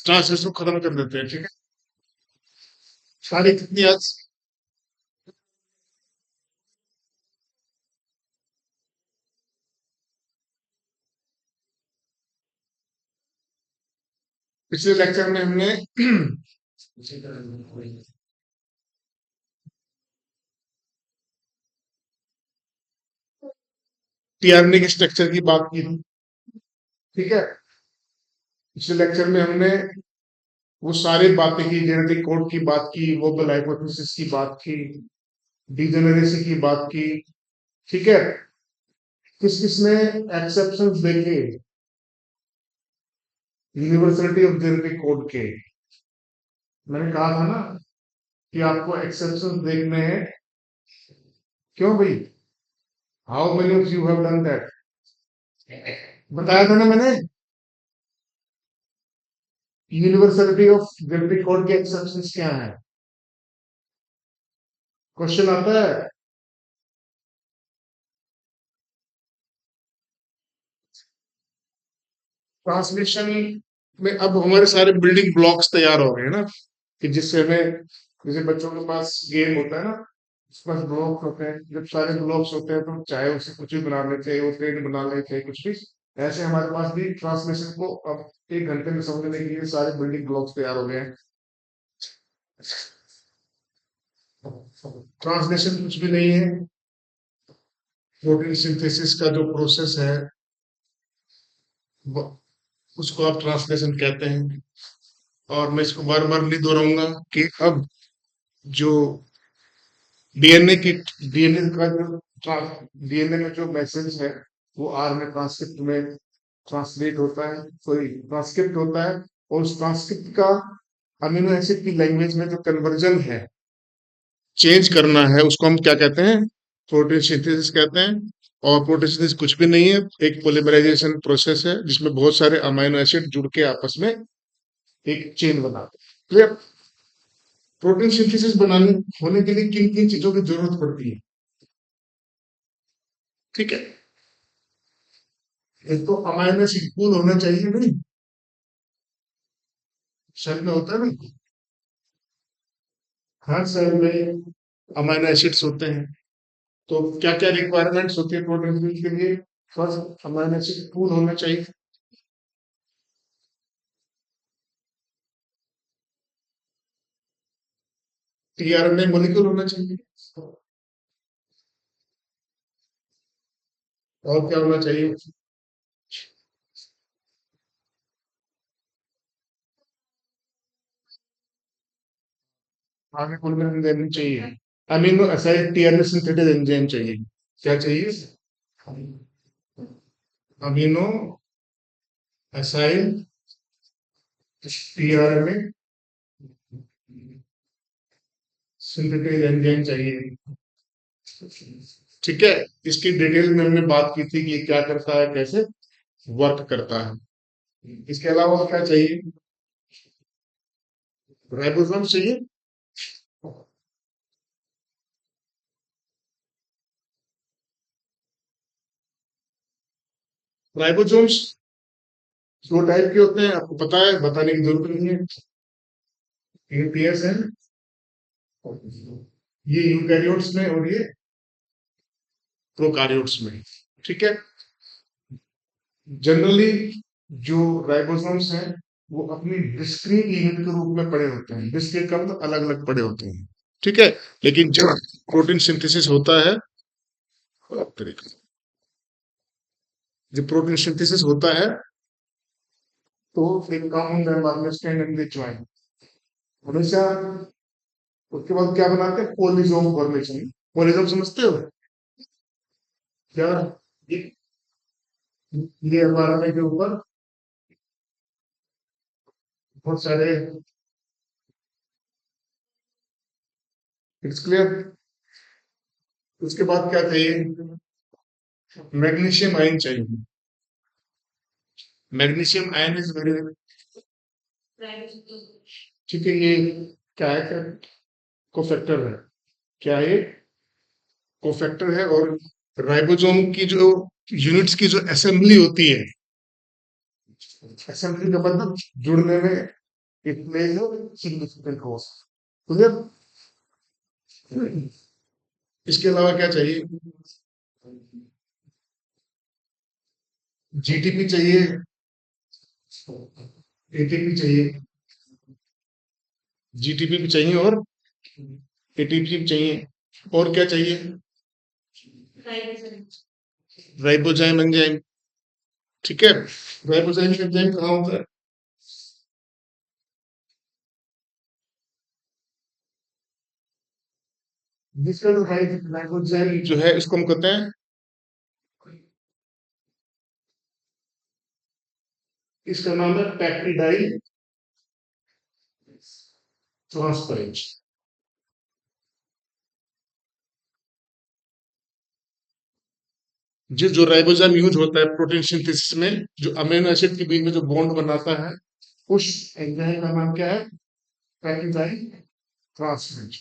Translation को खत्म कर देते हैं। ठीक है, तारीख कितनी आज? पिछले लेक्चर में हमने टीआरएनए के स्ट्रक्चर की बात की थी। ठीक है, पिछले लेक्चर में हमने वो सारी बातें की, जेनेटिक कोड की बात की, वोकल हाइपोथेसिस की बात की, डिजेनरेसी की बात की। ठीक है, किस किसने एक्सेप्शंस देखे यूनिवर्सलिटी ऑफ जेनेटिक कोड के? मैंने कहा था ना कि आपको एक्सेप्शंस देखने हैं। क्यों भाई? How many of you have done that? बताया था ना मैंने, यूनिवर्सलिटी ऑफ जेनेटिक कोड के एक्सेप्शंस क्या है? क्वेश्चन आता है। ट्रांसलेशन में अब हमारे सारे बिल्डिंग ब्लॉक्स तैयार हो गए ना, कि जिससे हमें, जैसे बच्चों के पास गेम होता है ना, उसके पास ब्लॉक्स होते हैं। जब सारे ब्लॉक्स होते हैं तो चाहे उसे कुछ भी बना लेते हैं, वो ट्रेन बना लेते हैं, कुछ भी। ऐसे हमारे पास भी ट्रांसलेशन को अब 1 घंटे में समझने के लिए सारे बिल्डिंग ब्लॉक्स तैयार हो गए हैं। ट्रांसलेशन कुछ भी नहीं है, प्रोटीन सिंथेसिस का जो प्रोसेस है उसको आप ट्रांसलेशन कहते हैं। और मैं इसको बार बार नहीं दोहराऊंगा कि अब जो डीएनए की डीएनए का जो डीएनए में जो मैसेज है वो आरएनए ट्रांसक्रिप्ट में ट्रांसलेट होता है, सॉरी ट्रांसक्रिप्ट होता है। और उस ट्रांसक्रिप्ट का अमीनो एसिड की लैंग्वेज में जो कन्वर्जन है, चेंज करना है, उसको हम क्या कहते हैं? प्रोटीन सिंथेसिस कहते हैं। और प्रोटीन सिंथेसिस कुछ भी नहीं है, एक पोलीमराइजेशन प्रोसेस है जिसमें बहुत सारे अमीनो एसिड जुड़ के आपस में एक चेन बनाते हैं। क्लियर? प्रोटीन सिंथेसिस बनाने होने के लिए किन किन चीजों की जरूरत पड़ती है? ठीक है, एक तो अमाइनो एसिड पूल होना चाहिए, नहीं? सेल में होता है ना, हर सेल में अमाइनो एसिड्स होते हैं। तो क्या क्या रिक्वायरमेंट्स होती है प्रोटीन के लिए? फर्स्ट, अमाइनो एसिड पूल होना चाहिए। टीआरएनए मॉलिक्यूल होना चाहिए। और क्या होना चाहिए? आगे कुल में एंजाइम चाहिए। अमीनो एसिड टीआरएनए सिंथेटेड एंजाइम चाहिए। क्या चाहिए? अमीनो एसिड टीआरएनए सिंथेटेड एंजाइम चाहिए। ठीक है, इसकी डिटेल में हमने बात की थी कि ये क्या करता है, कैसे वर्क करता है। इसके अलावा और क्या चाहिए? राइबोसोम चाहिए। राइबोसोम्स दो टाइप के होते हैं, आपको पता है, बताने की जरूरत नहीं है। न्यूक्लियस है, ये यूकैरियोट्स में और ये प्रोकैरियोट्स में। ठीक है, जनरली जो राइबोसोम्स हैं वो अपनी डिस्क्रीट यूनिट के रूप में पड़े होते हैं। डिस्क्रीट का मतलब अलग अलग पड़े होते हैं। ठीक है, लेकिन जब प्रोटीन सिंथेसिस होता है, तरीके जब प्रोटीन सिंथेसिस होता है तो एक common member stand in the join हमेशा, उसके बाद क्या बनाते हैं? पोलिसोम फॉर्मेशन। पोलिसोम समझते हो क्या? ये ये एनवायरनमेंट के ऊपर बहुत सारे, इट्स क्लियर। उसके बाद क्या चाहिए? मैग्नीशियम आयन चाहिए। मैग्नीशियम आयन इज वेरी, ठीक है, ये क्या है? कोफैक्टर है। क्या है? कोफैक्टर है। और राइबोसोम की जो यूनिट्स की जो असेंबली होती है, असेंबली का मतलब जुड़ने में it plays a significant role. Clear? इसके अलावा क्या चाहिए? जीटीपी चाहिए, एटीपी चाहिए, जीटीपी भी चाहिए और एटीपी भी चाहिए। और क्या चाहिए? Ribozyme enzyme. ठीक है, राइबोजाइम एंजाइम कहाँ होता है? जिसका जो राइबोजाइम जो है इसको हम कहते हैं, इसका नाम है पेप्टिडाइल ट्रांसफरेज। जो राइबोजाइम यूज होता है प्रोटीन सिंथेसिस में, जो अमीनो एसिड के बीच में जो बॉन्ड बनाता है, उस एंजाइम का नाम क्या है? Peptidyl transferase.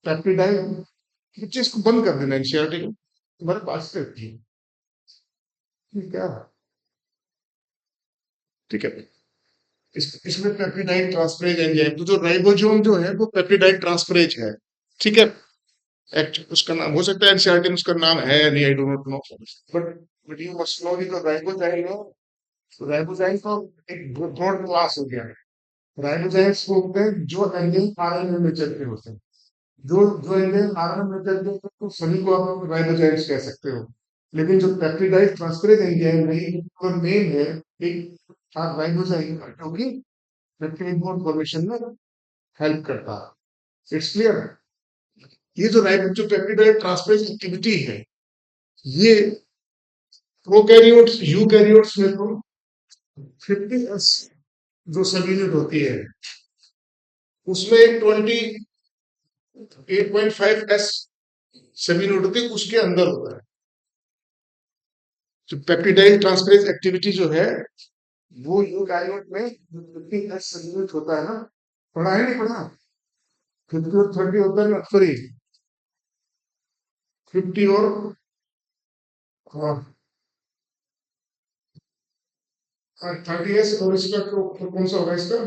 पेप्टिडाइल, चीज को बंद कर देना एनसीईआरटी को, तुम्हारे पास से रखिए। ठीक है, ठीक है। इसमें पेप्टिडाइल ट्रांसफरेज एंजाइम, तो जो राइबोसोम जो है वो पेप्टिडाइल ट्रांसफरेज है। ठीक है, उसका नाम हो सकता है एनसीईआरटी में उसका नाम है नहीं, I don't know, but you must know कि जो राइबोजाइम है, राइबोजाइम का एक ब्रॉड क्लास हो गया है। राइबोजाइम्स को बोलते हैं जो एंजाइम आरएनए में चलते होते हैं। जो एंजाइम आरएनए में चलते होते हैं तो सभी को आप राइबोजाइम्स कह सकते हो। लेकिन जो पेप्टिडाइल ट्रांसफरेज एंजाइम नहीं, और मेन है एक राइबोजाइम का, क्योंकि पेप्टाइड बॉन्ड फॉर्मेशन में हेल्प करता है। It's clear? ये जो जो पेप्टिडाइल ट्रांसफरेज एक्टिविटी है, ये प्रोकैरियोट्स यूकैरियोट्स में तो 50s जो सब यूनिट होती है, उसमें 28.5s सब यूनिट होती है, उसके अंदर होता है। जो पेप्टिडाइल ट्रांसफरेज एक्टिविटी जो है, वो यूकैरियोट में 50s सब यूनिट होता है ना, पढ़ा है नहीं पढ़ा? 50 और 30 होता है ना, सॉरी 50 और हाँ, 30s, और इसका कौन सा होगा इसका?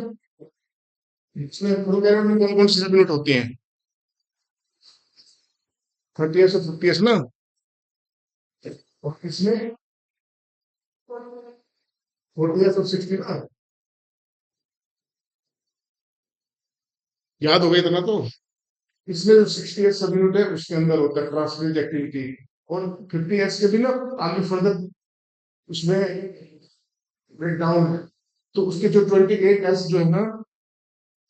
इसमें प्रोकैरियोट में कौन कौन सी सब यूनिट होती हैं? 30s और 50s ना, और इसमें 40s और 60 ना। याद हो गई इतना तो। इसमें जो 60s सब यूनिट है उसके अंदर होता है ट्रांसफरेज एक्टिविटी, और 50s के भी ना आगे फर्दर उसमें ब्रेक डाउन है। तो उसके जो 28s जो है ना,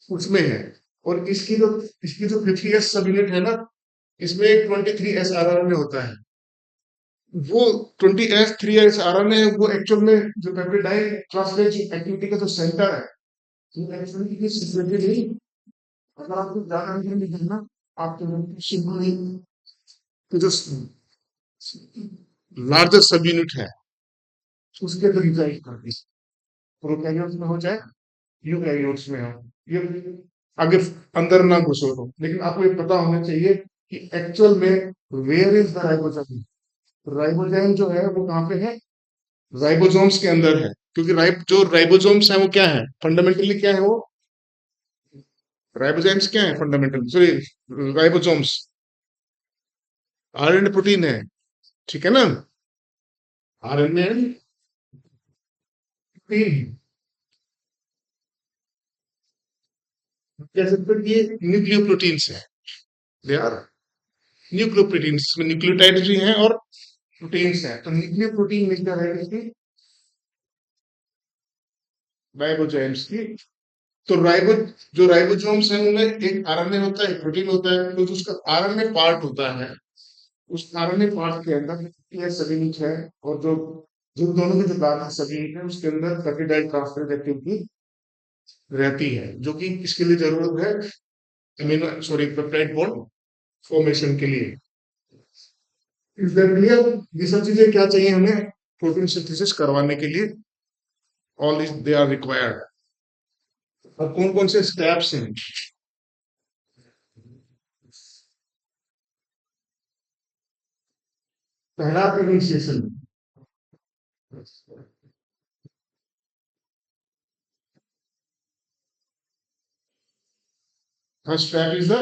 उसमें है। और इसकी जो 50s सब यूनिट है ना, इसमें 23s आरआरएनए होता है। वो 23s आरआरएनए वो एक्चुअल में जो पेप्टिडाइल ट्रांसफरेज एक्टिविटी का जो सेंटर है, वो एक्चुअली ये सिक्योरिटी नहीं। अगर आपको ज्यादा नहीं देखना, आपके सिंपली जो लार्जेस्ट सब यूनिट है उसके अंदर रिजाइड कर दी, प्रोकैरियोट्स में हो चाहे यूकैरियोट्स में हो, ये आगे अंदर ना घुसो तो। लेकिन आपको ये पता होना चाहिए कि एक्चुअल में where is the ribosome. Ribosome जो है वो कहाँ पे है? राइबोसोम्स के अंदर है। क्योंकि जो राइबोसोम्स है वो क्या है फंडामेंटली, क्या है वो? राइबोसोम्स क्या है fundamentally, sorry, ribosomes RNA protein है। ठीक है ना, आरएनए प्रोटीन, कह सकते हैं कि ये न्यूक्लियोप्रोटीन्स है। दे आर न्यूक्लियोप्रोटीन्स, इसमें न्यूक्लियोटाइड भी हैं और प्रोटीन्स हैं। तो न्यूक्लियोप्रोटीन मिलकर है इसकी राइबोसोम्स की। तो जो राइबोसोम्स हैं उनमें एक आरएनए होता है, एक प्रोटीन होता है। तो जो उसका आरएनए पार्ट होता है, उस आरएनए पार्ट के अंदर ये सभी यूनिट है। और जो जो दोनों की जो बात है सभी यूनिट है, उसके अंदर पेप्टिडाइल ट्रांसफरेज एक्टिविटी रहती है, जो कि किसके लिए जरूरत है? Amino sorry peptide bond formation के लिए। Is that clear? ये सब चीजें क्या चाहिए हमें प्रोटीन सिंथेसिस करवाने के लिए? All is they are required. अब कौन कौन से स्टेप्स हैं? पहला initiation, first step is the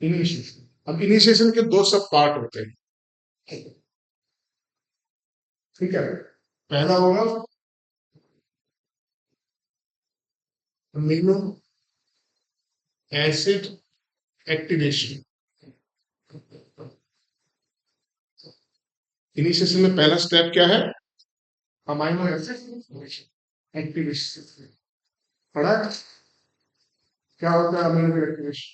initiation. अब इनिशिएशन के दो सब पार्ट होते हैं, ठीक है। पहला होगा अमीनो एसिड एक्टिवेशन। इनिशिएशन में पहला स्टेप क्या है? Amino acid activation. पढ़ा है? क्या होता है अमीनो एसिड एक्टिवेशन?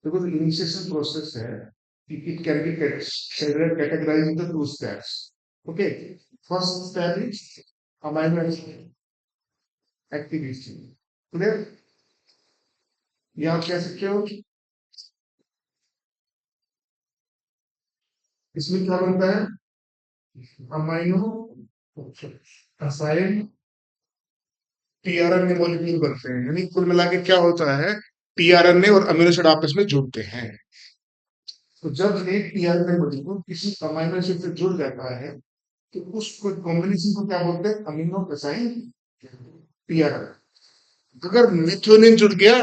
देखो, इनिशिएशन प्रोसेस है, it can be categorized into two steps. Okay, first step is amino acid activation. Clear? ये आप कह सकते हो, इसमें क्या बनता है? अमाइनो एसिड टीआरएनए मॉलिक्यूल बनते हैं, यानी कुल मिला के क्या होता है, टीआरएनए और अमीनो एसिड आपस में जुड़ते हैं। तो जब एक टीआरएनए मॉलिक्यूल किसी अमीनो एसिड से जुड़ जाता है तो उस कॉम्बिनेशन को क्या बोलते हैं? Amino acid tRNA. अगर मेथियोनिन जुड़ गया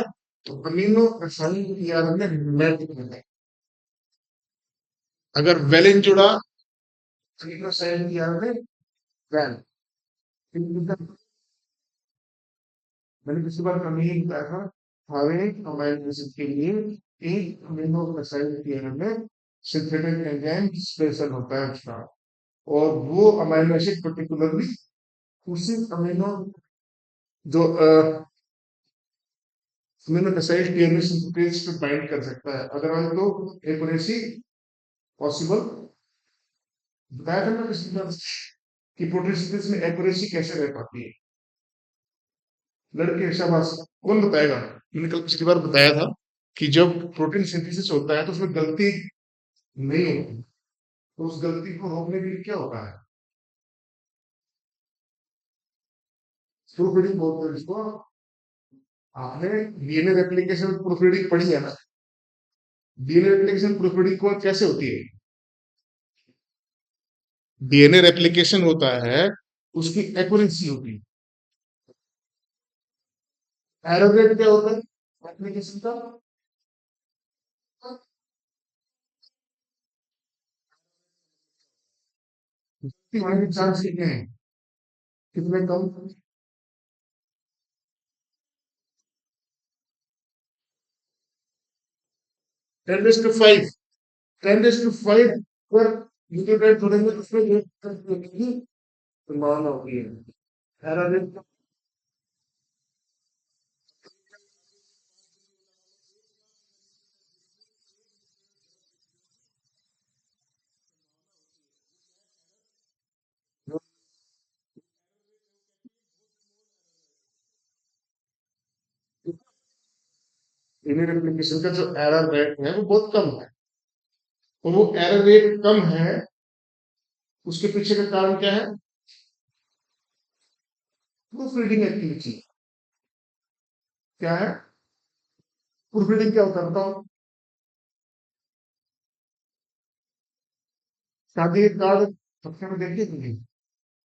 तो अमीनो एसिड टीआरएनए मेथियोनिन। अगर वेलिन जुड़ा, अमीनो एसिड टीआरएनए वैल। मैंने पिछली बार कमी ही बताया था, हमें अमीनो एसिड के लिए एक amino acid tRNA synthetic enzyme special होता है उसका, और वो अमीनो एसिड पर्टिकुलरली उसी अमीनो जो अमीनो एसिड टीआरएनए सिंथेज पे बाइंड कर सकता है, अदरवाइज तो एक्यूरेसी पॉसिबल। बताया था ना पिछली बार कि प्रोटीन सिंथेसिस में एक्यूरेसी कैसे रह पाती है। लड़के शाबाश, कौन बताएगा? मैंने कल पिछली बार बताया था कि जब प्रोटीन सिंथेसिस होता है तो उसमें गलती नहीं होती, तो उस गलती को रोकने के लिए क्या होता है? प्रूफ रीडिंग बोलते हैं जिसको। आपने डीएनए रेप्लिकेशन प्रूफ रीडिंग पढ़ी है ना? डीएनए रेप्लिकेशन प्रूफ रीडिंग को कैसे होती है? डीएनए रेप्लिकेशन होता है, उसकी एक्यूरेसी होती है। एरर रेट क्या होता है रेप्लिकेशन का? गलती होने के चांस कितने हैं? कितने कम? 10⁵ 10⁵ पर न्यूक्लियोटाइड जोड़ेंगे तो उसमें एक की संभावना होती है। एरर रेट इन्हें रेप्लिकेशन का जो एरर रेट है वो बहुत कम है, और वो एरर रेट कम है, उसके पीछे का कारण क्या है? Proof reading activity. क्या है प्रूफ रीडिंग? क्या होता है बताओ? शादी के कार्ड पत्ते में देखिए तुमने,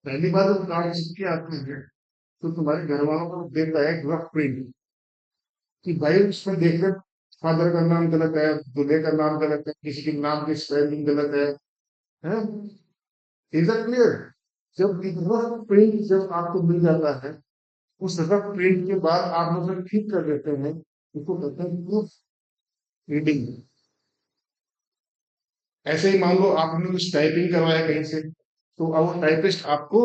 पहली बार वो कार्ड चिपके आते हैं तो तुम्हारे घर वालों को देता है रफ प्रिंट कि भाई उसमें देख ले, फादर का नाम गलत है, दूल्हे का नाम गलत है, किसी के नाम की स्पेलिंग गलत है। Is that clear? जब एक रफ प्रिंट जब आपको मिल जाता है, उस रफ प्रिंट के बाद आप उसे ठीक कर देते हैं, उसको कहते हैं प्रूफ रीडिंग। ऐसे ही मान लो आपने कुछ टाइपिंग करवाया कहीं से, तो अब वो टाइपिस्ट आपको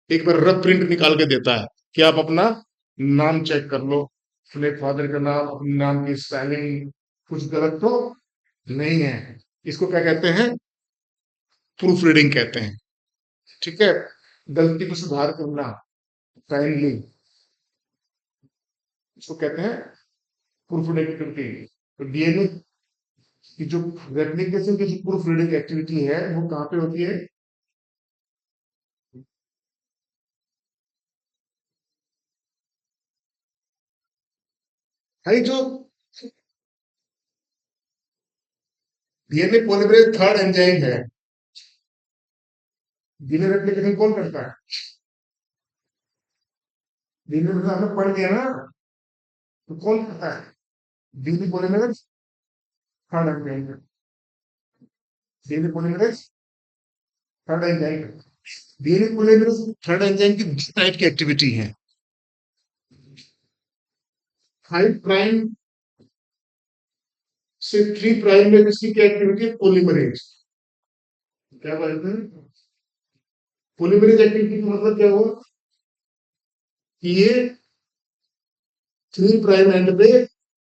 एक बार रफ प्रिंट निकाल के देता है कि आप अपना नाम चेक कर लो, अपने फादर का नाम, अपने नाम की स्पेलिंग कुछ गलत तो नहीं है। इसको क्या कहते हैं? प्रूफ रीडिंग कहते हैं। ठीक है, गलती को सुधार करना, काइंडली, इसको कहते हैं प्रूफ रीडिंग एक्टिविटी। तो डीएनए की जो रेप्लिकेशन की जो प्रूफ रीडिंग एक्टिविटी है वो कहाँ पे होती है? भाई जो डीएनए पॉलीमरेज थर्ड एंजाइम है, डीएनए रेप्लिकेशन कौन करता है? डीएनए में आपने पढ़ लिया ना, तो कौन करता है? DNA polymerase third enzyme, DNA polymerase third enzyme. DNA polymerase third enzyme की दो टाइप की एक्टिविटी है। 5 प्राइम से 3 प्राइम में इसकी क्या एक्टिविटी है? पॉलीमरेज। क्या बोलते हैं? पॉलीमरेज एक्टिविटी का मतलब क्या हुआ कि ये 3 प्राइम एंड पे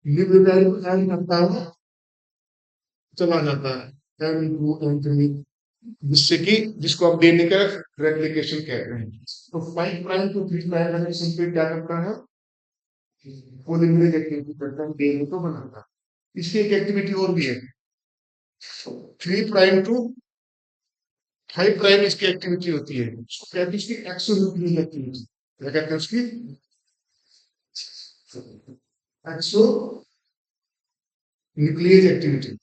न्यूक्लियोटाइड को एंड करता हुआ चला जाता है, M2 M3, जिससे कि जिसको आप डीएनए का रेप्लिकेशन कहते हैं। तो 5 प्राइम टू 3 प्राइम रिलेशन पे क्या करता है? पॉलीमरेज एक्टिविटी करता है, डीएनए को बनाता है। इसकी एक एक्टिविटी और भी है, 3 प्राइम टू 5 प्राइम इसकी एक्टिविटी होती है, उसको कहते हैं इसकी एक्सोन्यूक्लिक एक्टिविटी। क्या कहते हैं उसकी? एक्सोन्यूक्लिक एक्टिविटी।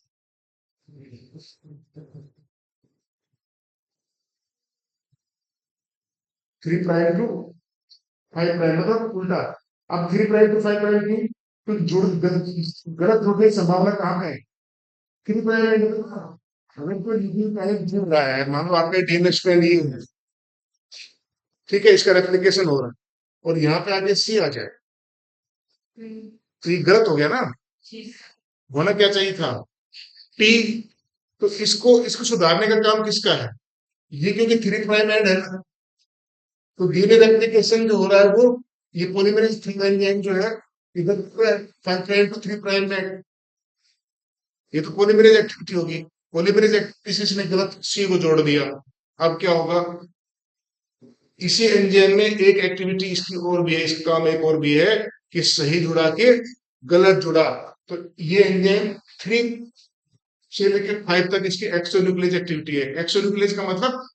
3 प्राइम टू 5 प्राइम मतलब उल्टा। अब 3 प्राइम टू 5 प्राइम की तो गलत जुड़ने की संभावना कहाँ है? 3 प्राइम एंड पे हमें कोई न्यूक्लियोटाइड पहले जुड़ रहा है, मान लो आपका डीएनए स्ट्रैंड ये है, ठीक है, इसका रेप्लिकेशन हो रहा है, और यहाँ पे आगे सी आ जाए, तो ये गलत हो गया ना। होना क्या चाहिए था? टी। तो इसको इसको सुधारने का काम किसका है? ये क्योंकि 3 प्राइम एंड है ना, तो डीएनए रेप्लिकेशन जो हो रहा है वो, ये पॉलीमरेज 3 एंजाइम जो है इधर 5 प्राइम टू 3 प्राइम में, ये तो पॉलीमरेज एक्टिविटी होगी। पॉलीमरेज एक्टिविटी से इसने गलत सी को जोड़ दिया। अब क्या होगा? इसी एंजाइम में एक एक्टिविटी इसकी और भी है, इसका काम एक और भी है कि सही जुड़ा के गलत जुड़ा। तो ये एंजाइम 3 से लेकर 5 तक इसकी एक्सोन्यूक्लियस एक्टिविटी है। एक्सोन्यूक्लियस का मतलब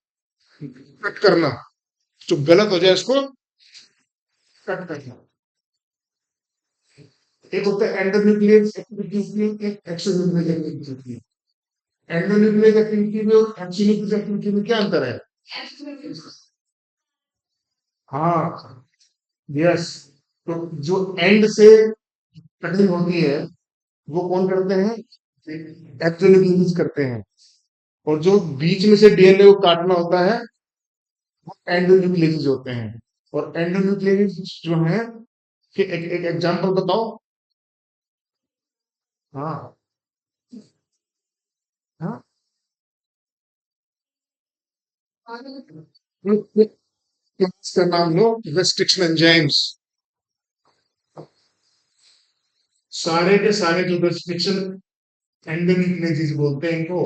कट करना, जो गलत हो जाए उसको कट करना। एक होता है एंडोन्यूक्लियस एक्टिविटी होती है, एक एक्सोन्यूक्लियस एक्टिविटी होती है। एंडोन्यूक्लियस एक्टिविटी में और एक्सोन्यूक्लियस एक्टिविटी में क्या अंतर है? हाँ, यस। तो जो एंड से कटिंग होती है वो कौन करते हैं? एक्सोन्यूक्लियस करते हैं। और जो बीच में से डीएनए को काटना होता है वो एंडोन्यूक्लियस होते हैं। और एंडोन्यूक्लियस जो है कि एक एग्जांपल बताओ। हाँ, हाँ। इसका नाम लो रेस्ट्रिक्शन एंजाइम्स। सारे के सारे जो रेस्ट्रिक्शन एंडोन्यूक्लियस बोलते हैं इनको,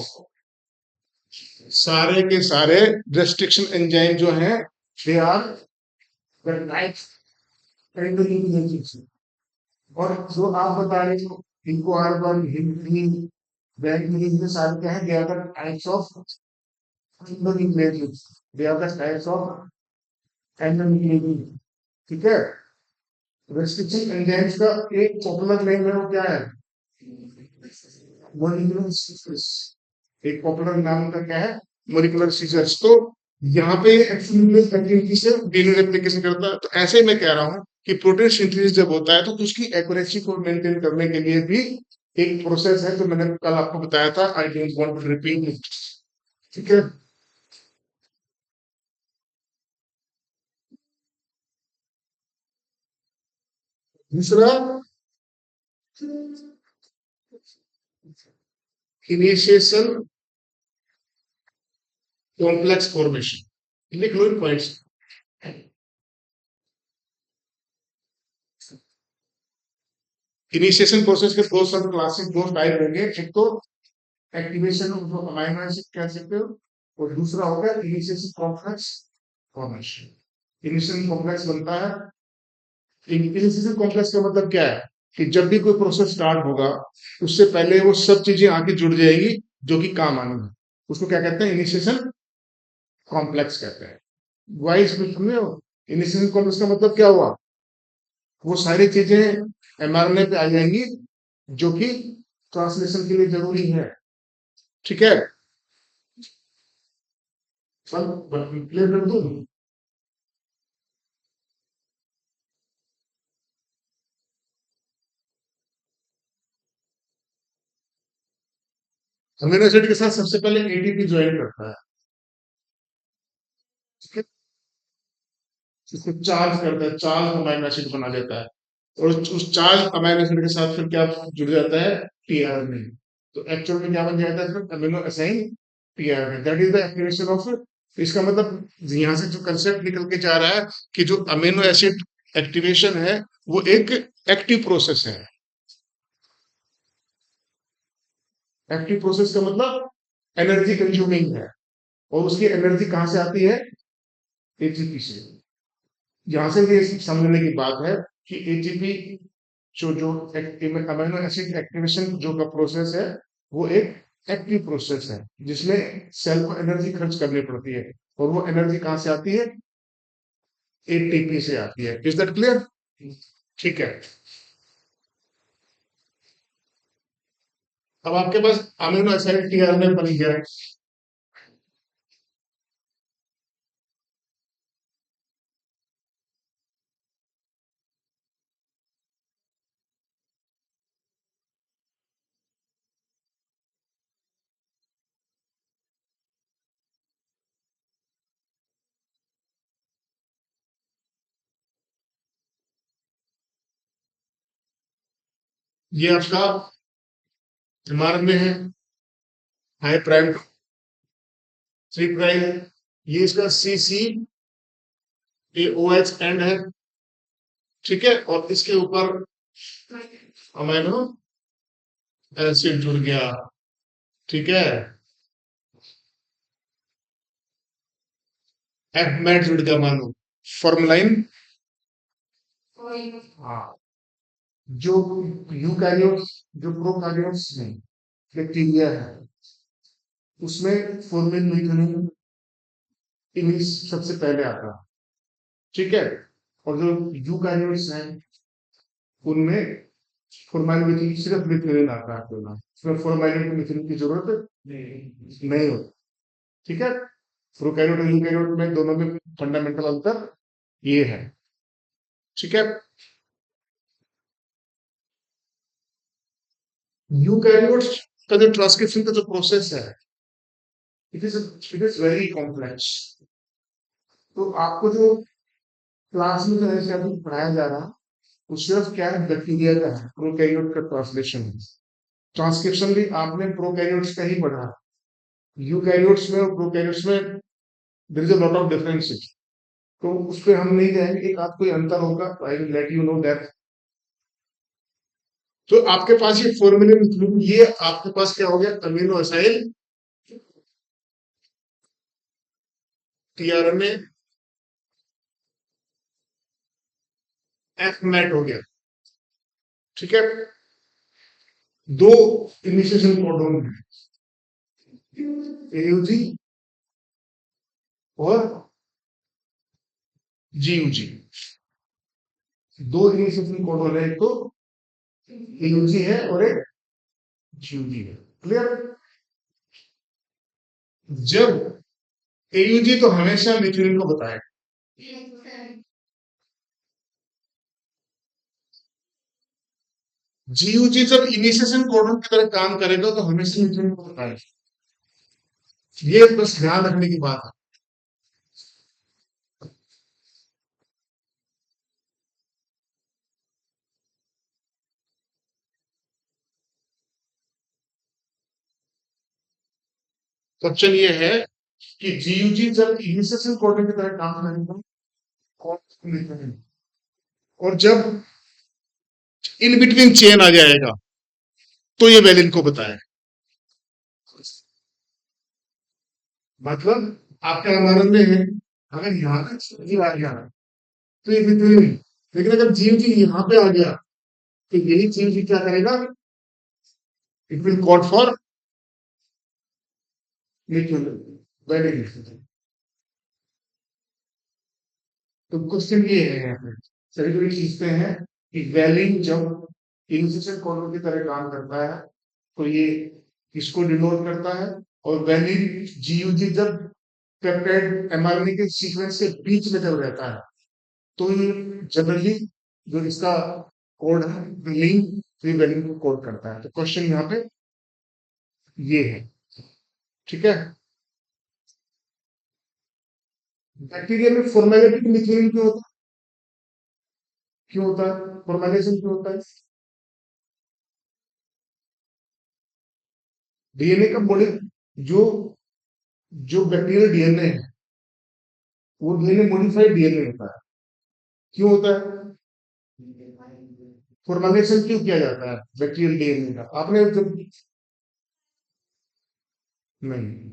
सारे के सारे रेस्ट्रिक्शन एंजाइम जो हैं they are the types endonuclease. और जो आप बता रहे हो इनको R1 हिंदी वैलिन, ये सारे क्या है? They are the types of endonuclease. They are the types of endonuclease. ठीक है। रेस्ट्रिक्शन एंजाइम्स का एक पॉपुलर नेम है, वो क्या है? Molecular seizures. एक पॉपुलर नाम उनका क्या है? Molecular scissors. तो यहाँ पे एक्सोन्यूक्लियस एक्टिविटी से डीएनए रेप्लिकेशन करता है। तो ऐसे ही मैं कह रहा हूँ कि प्रोटीन सिंथेसिस जब होता है तो उसकी एक्यूरेसी को मेंटेन करने के लिए भी एक प्रोसेस है, जो मैंने कल आपको बताया था। I don't want to repeat it. ठीक है। दूसरा, इनिशिएशन कॉम्प्लेक्स फॉर्मेशन। लिख लो इन पॉइंट्स। इनिशिएशन प्रोसेस के दो सब क्लासिक दो टाइप होंगे, एक तो एक्टिवेशन ऑफ अमाइनो एसिड कह सकते हो, और दूसरा होगा initiation complex formation. Initiation complex बनता है, इनिशिएशन कॉम्प्लेक्स का मतलब क्या है कि जब भी कोई प्रोसेस स्टार्ट होगा उससे पहले वो सब चीजें आके जुड़ जाएगी जो कि काम आनी है। उसको क्या कहते हैं? इनिशिएशन कॉम्प्लेक्स कहते हैं। वाइस में सुन रहे हो? इनिशिएशन कॉम्प्लेक्स का मतलब क्या हुआ? वो सारी चीजें एमआरएनए पे आ जाएंगी जो कि ट्रांसलेशन के लिए जरूरी है। ठीक है। सब क्लियर कर दूं? अमीनो एसिड के साथ सबसे पहले एटीपी ज्वाइन करता है, ठीक है? इसको चार्ज करता है, चार्ज अमीनो एसिड बना देता है, और उस चार्ज अमीनो एसिड के साथ फिर क्या जुड़ जाता है? टीआरएनए। तो एक्चुअल में क्या बन जाता है फिर? Amino assign tRNA, that is the activation of. इसका मतलब यहाँ से जो कंसेप्ट निकल के जा रहा है कि जो अमीनो एसिड एक्टिवेशन है वो एक एक्टिव प्रोसेस है। एक्टिव प्रोसेस का मतलब एनर्जी कंज्यूमिंग है, और उसकी एनर्जी कहाँ से आती है? एटीपी से। यहाँ से ये समझने की बात है कि एटीपी जो जो अमीनो एसिड एक्टिवेशन जो का प्रोसेस है वो एक एक्टिव प्रोसेस है, जिसमें सेल को एनर्जी खर्च करनी पड़ती है, और वो एनर्जी कहाँ से आती है? एटीपी से आती है। Is that clear? ठीक है। अब आपके पास अमीनो एसिड टीआरएनए बन गया है। ये आपका एमआर में है, हाई प्राइम थ्री प्राइम, ये इसका सी सी ए ओ एच एंड है, ठीक है? और इसके ऊपर अमीनो एसिड जुड़ गया, ठीक है? एफ मैट जुड़ गया मानो, फॉर्मलाइन। हाँ, जो यूकैरियोट्स, जो प्रोकैरियोट्स में बैक्टीरिया है, उसमें फॉर्मिन न्यूक्लियस इनिस सबसे पहले आता है, ठीक है? और जो यूकैरियोट्स हैं उनमें फॉर्मेलिन सिर्फ मिथाइल आता है केवल, उसमें फॉर्मेलिन मिथाइल की जरूरत नहीं होती, ठीक है? प्रोकैरियोट और यूकैरियोट में दोनों में फंडामेंटल अंतर ये है, ठीक है? यूकैरियोट्स का जो ट्रांसक्रिप्शन का जो प्रोसेस है, इट इज वेरी कॉम्प्लेक्स। तो आपको जो क्लास में जो है अभी पढ़ाया जा रहा है वो सिर्फ क्या है? बैक्टीरिया का है, प्रोकैरियोट का ट्रांसलेशन है। ट्रांसक्रिप्शन भी आपने प्रोकैरियोट्स का ही पढ़ा, यूकैरियोट्स में और प्रोकैरियोट्स में there is a lot of differences. तो उस पर हम नहीं जाएंगे, एक आध कोई अंतर होगा तो I will let you know that. तो आपके पास ये फॉर्मूले, ये आपके पास क्या हो गया? Amino acyl tRNA F met हो गया, ठीक है? दो इनिशिएशन कोडोन है, एयूजी और जीयूजी। दो इनिशिएशन कोडोन है, एक तो एयूजी है और एक जीयूजी है। क्लियर? जब एयूजी तो हमेशा मिथ्यूनिन को बताएगा, जीयूजी जब इनिशिएशन कोडोन की तरह काम करेगा तो हमेशा मिथ्यूनिन को बताएगा। ये बस ध्यान रखने की बात है। क्वेश्चन ये है कि जीयूजी जब इनिशिएशन कोडोन की तरह काम करेगा, कौन मिथ्यूनिन, और जब इन बिटवीन चेन आ जाएगा तो ये वेलिन को बताएगा। मतलब आपके अनुमान में है, अगर यहाँ तक जीव आ गया तो ये मिथ्यूनिन, लेकिन अगर जीव जी यहाँ पे आ गया तो यही जीव जी क्या करेगा? It will code for methionine, valine. तो क्वेश्चन ये है यहाँ पे, सभी लोग पूछते हैं कि वैलिन जब इनिशियल कोडोन की तरह काम करता है तो ये इसको डिनोट करता है, और वैलिन जीयूजी जब पेप्टाइड एमआरएनए के सीक्वेंस के बीच में जब रहता है तो ये जनरली जो इसका कोड है वैलिन, तो ये वैलिन को कोड करता है। तो क्वेश्चन यहाँ पे ये है। ठीक है। बैक्टीरिया में फॉर्मेलिटी मिथेन क्यों होता है फॉर्मेलाइजेशन क्यों होता है? डीएनए का बॉडी जो जो बैक्टीरियल डीएनए है वो डीएनए मॉडिफाइड डीएनए होता है। क्यों होता है? फॉर्मेलाइजेशन क्यों किया जाता है बैक्टीरियल डीएनए का? आपने जब नहीं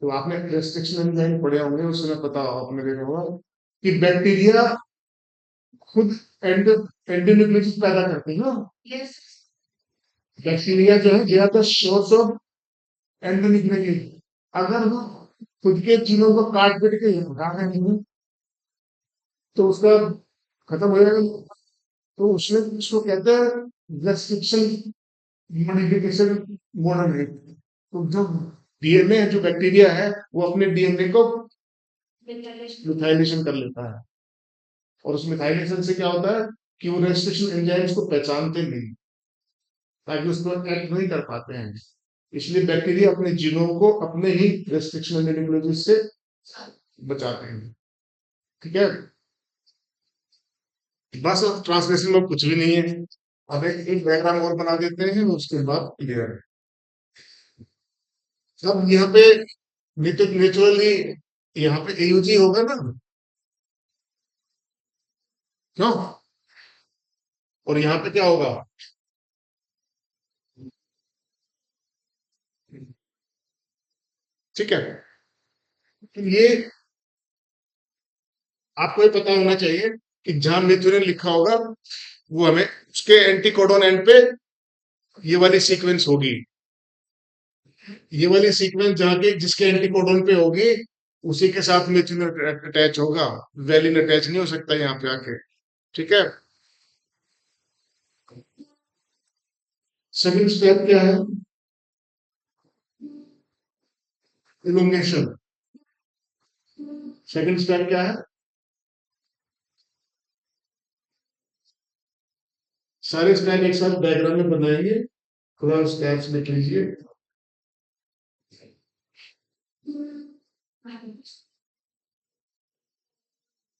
तो आपने रेस्ट्रिक्शन एंजाइम पढ़े होंगे, उसमें पता आपने देखा होगा कि बैक्टीरिया खुद एंड एंडोन्यूक्लियोसिस पैदा करते हैं ना। बैक्टीरिया जो है they are the source of endonucleosis. अगर वो खुद के जीनों को काट पीट के हटा देंगे तो उसका खत्म हो जाएगा। तो उसमें उसको कहते हैं रेस्ट्रिक्शन मॉडिफिकेशन मॉडल है। तो जो डीएनए जो बैक्टीरिया है वो अपने डीएनए को मिथाइलेशन कर लेता है। और उस मिथाइलेशन से क्या होता है कि वो रेस्ट्रिक्शन एंजाइम्स को पहचानते नहीं, ताकि उसको एक्ट नहीं कर पाते हैं। इसलिए बैक्टीरिया अपने जीनोम को अपने ही रेस्ट्रिक्शन एंजाइम्स से बचाते हैं। ठीक है। बस अब ट्रांसलेशन में कुछ भी नहीं है। अब एक डायग्राम और बना देते हैं, उसके बाद क्लियर है। अब यहाँ पे नेचुरली यहाँ पे एयूजी होगा ना, क्यों? और यहाँ पे क्या होगा? ठीक है। तो ये आपको ये पता होना चाहिए कि जहां नेचुरल लिखा होगा वो हमें उसके एंटी कोडोन एंड पे ये वाली सीक्वेंस होगी। ये वाली सीक्वेंस जहाँ के जिसके एंटी कोडोन पे होगी उसी के साथ नेचुरल अटैच होगा। वैलिन अटैच नहीं हो सकता यहाँ पे आके। ठीक है। सेकंड स्टेप क्या है? इलोंगेशन। सेकंड स्टेप क्या है? सारे स्टेप एक साथ डायग्राम में बनाएंगे, थोड़ा स्टेप्स लिख लीजिए।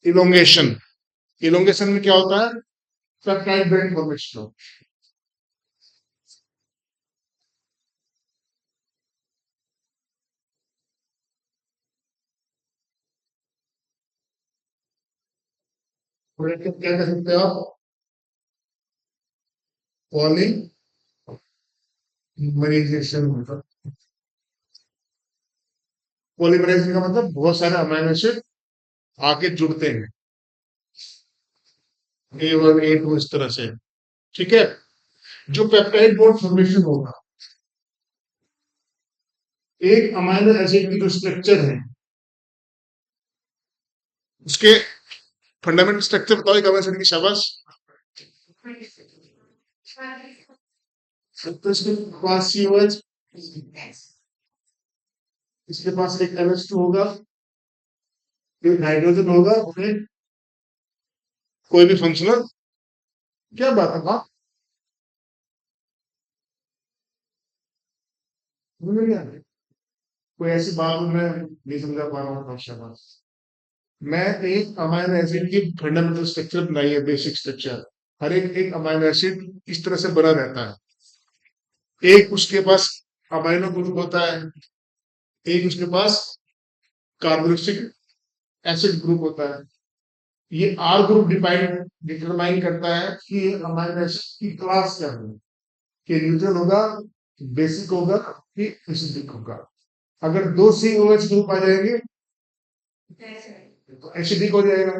इलोंगेशन। इलोंगेशन में क्या होता है? Peptide bond formation. क्या कह सकते हो आप? पॉलीमराइजेशन मतलब, पॉलीमराइजेशन का मतलब बहुत सारे अमीनो एसिड आके जुड़ते हैं, A1 A2 इस तरह से। ठीक है। जो पेप्टाइड बॉन्ड फॉर्मेशन होगा, एक अमीनो एसिड की जो स्ट्रक्चर है उसके फंडामेंटल स्ट्रक्चर बताओ एक अमीनो एसिड की, शाबाश। तो इसके पास COH, इसके पास एक NH2 होगा, एक हाइड्रोजन होगा, और एक कोई भी फंक्शनल। क्या बात है बात, समझ में नहीं आ रही? कोई ऐसी बात मैं नहीं समझा पा रहा हूँ, शाबाश। मैं एक अमीनो एसिड की फंडामेंटल स्ट्रक्चर बनाई है, बेसिक स्ट्रक्चर। हर एक एक अमीनो एसिड इस तरह से बना रहता है। एक उसके पास अमीनो ग्रुप होता है, एक उसके पास कार्बोक्सिलिक एसिड ग्रुप होता है। ये आर ग्रुप डिटरमाइन करता है कि अमीनो एसिड की क्लास क्या होगी, कि न्यूट्रल होगा, बेसिक होगा, कि एसिडिक होगा। अगर दो COH ग्रुप आ जाएंगे तो एसिडिक हो जाएगा।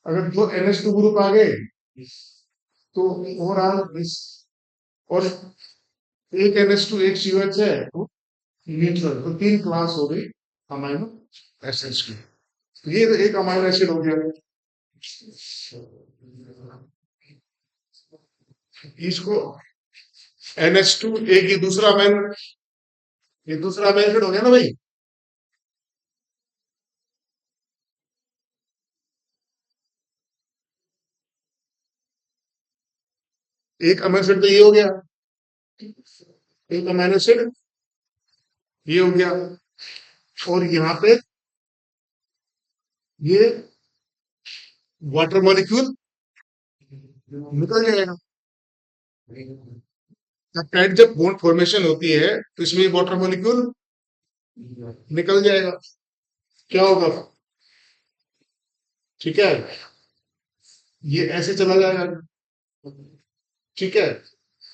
अगर दो NH2 ग्रुप आ गए तो ओवरऑल इस, और एक NH2 एक COH है तो न्यूट्रल, तो तीन क्लास हो गई अमाइनो एसिड्स की। तो ये तो एक अमाइनो एसिड हो गया। इसको NH2 एक ही दूसरा अमाइनो, ये दूसरा अमाइनो एसिड हो गया ना भाई। एक अमीनो एसिड तो ये हो गया, एक अमीनो एसिड ये हो गया, और यहाँ पे ये वाटर मॉलिक्यूल निकल जाएगा। पेप्टाइड जब बॉन्ड फॉर्मेशन होती है तो इसमें वाटर मॉलिक्यूल निकल जाएगा। क्या होगा? ठीक है, ये ऐसे चला जाएगा। ठीक है,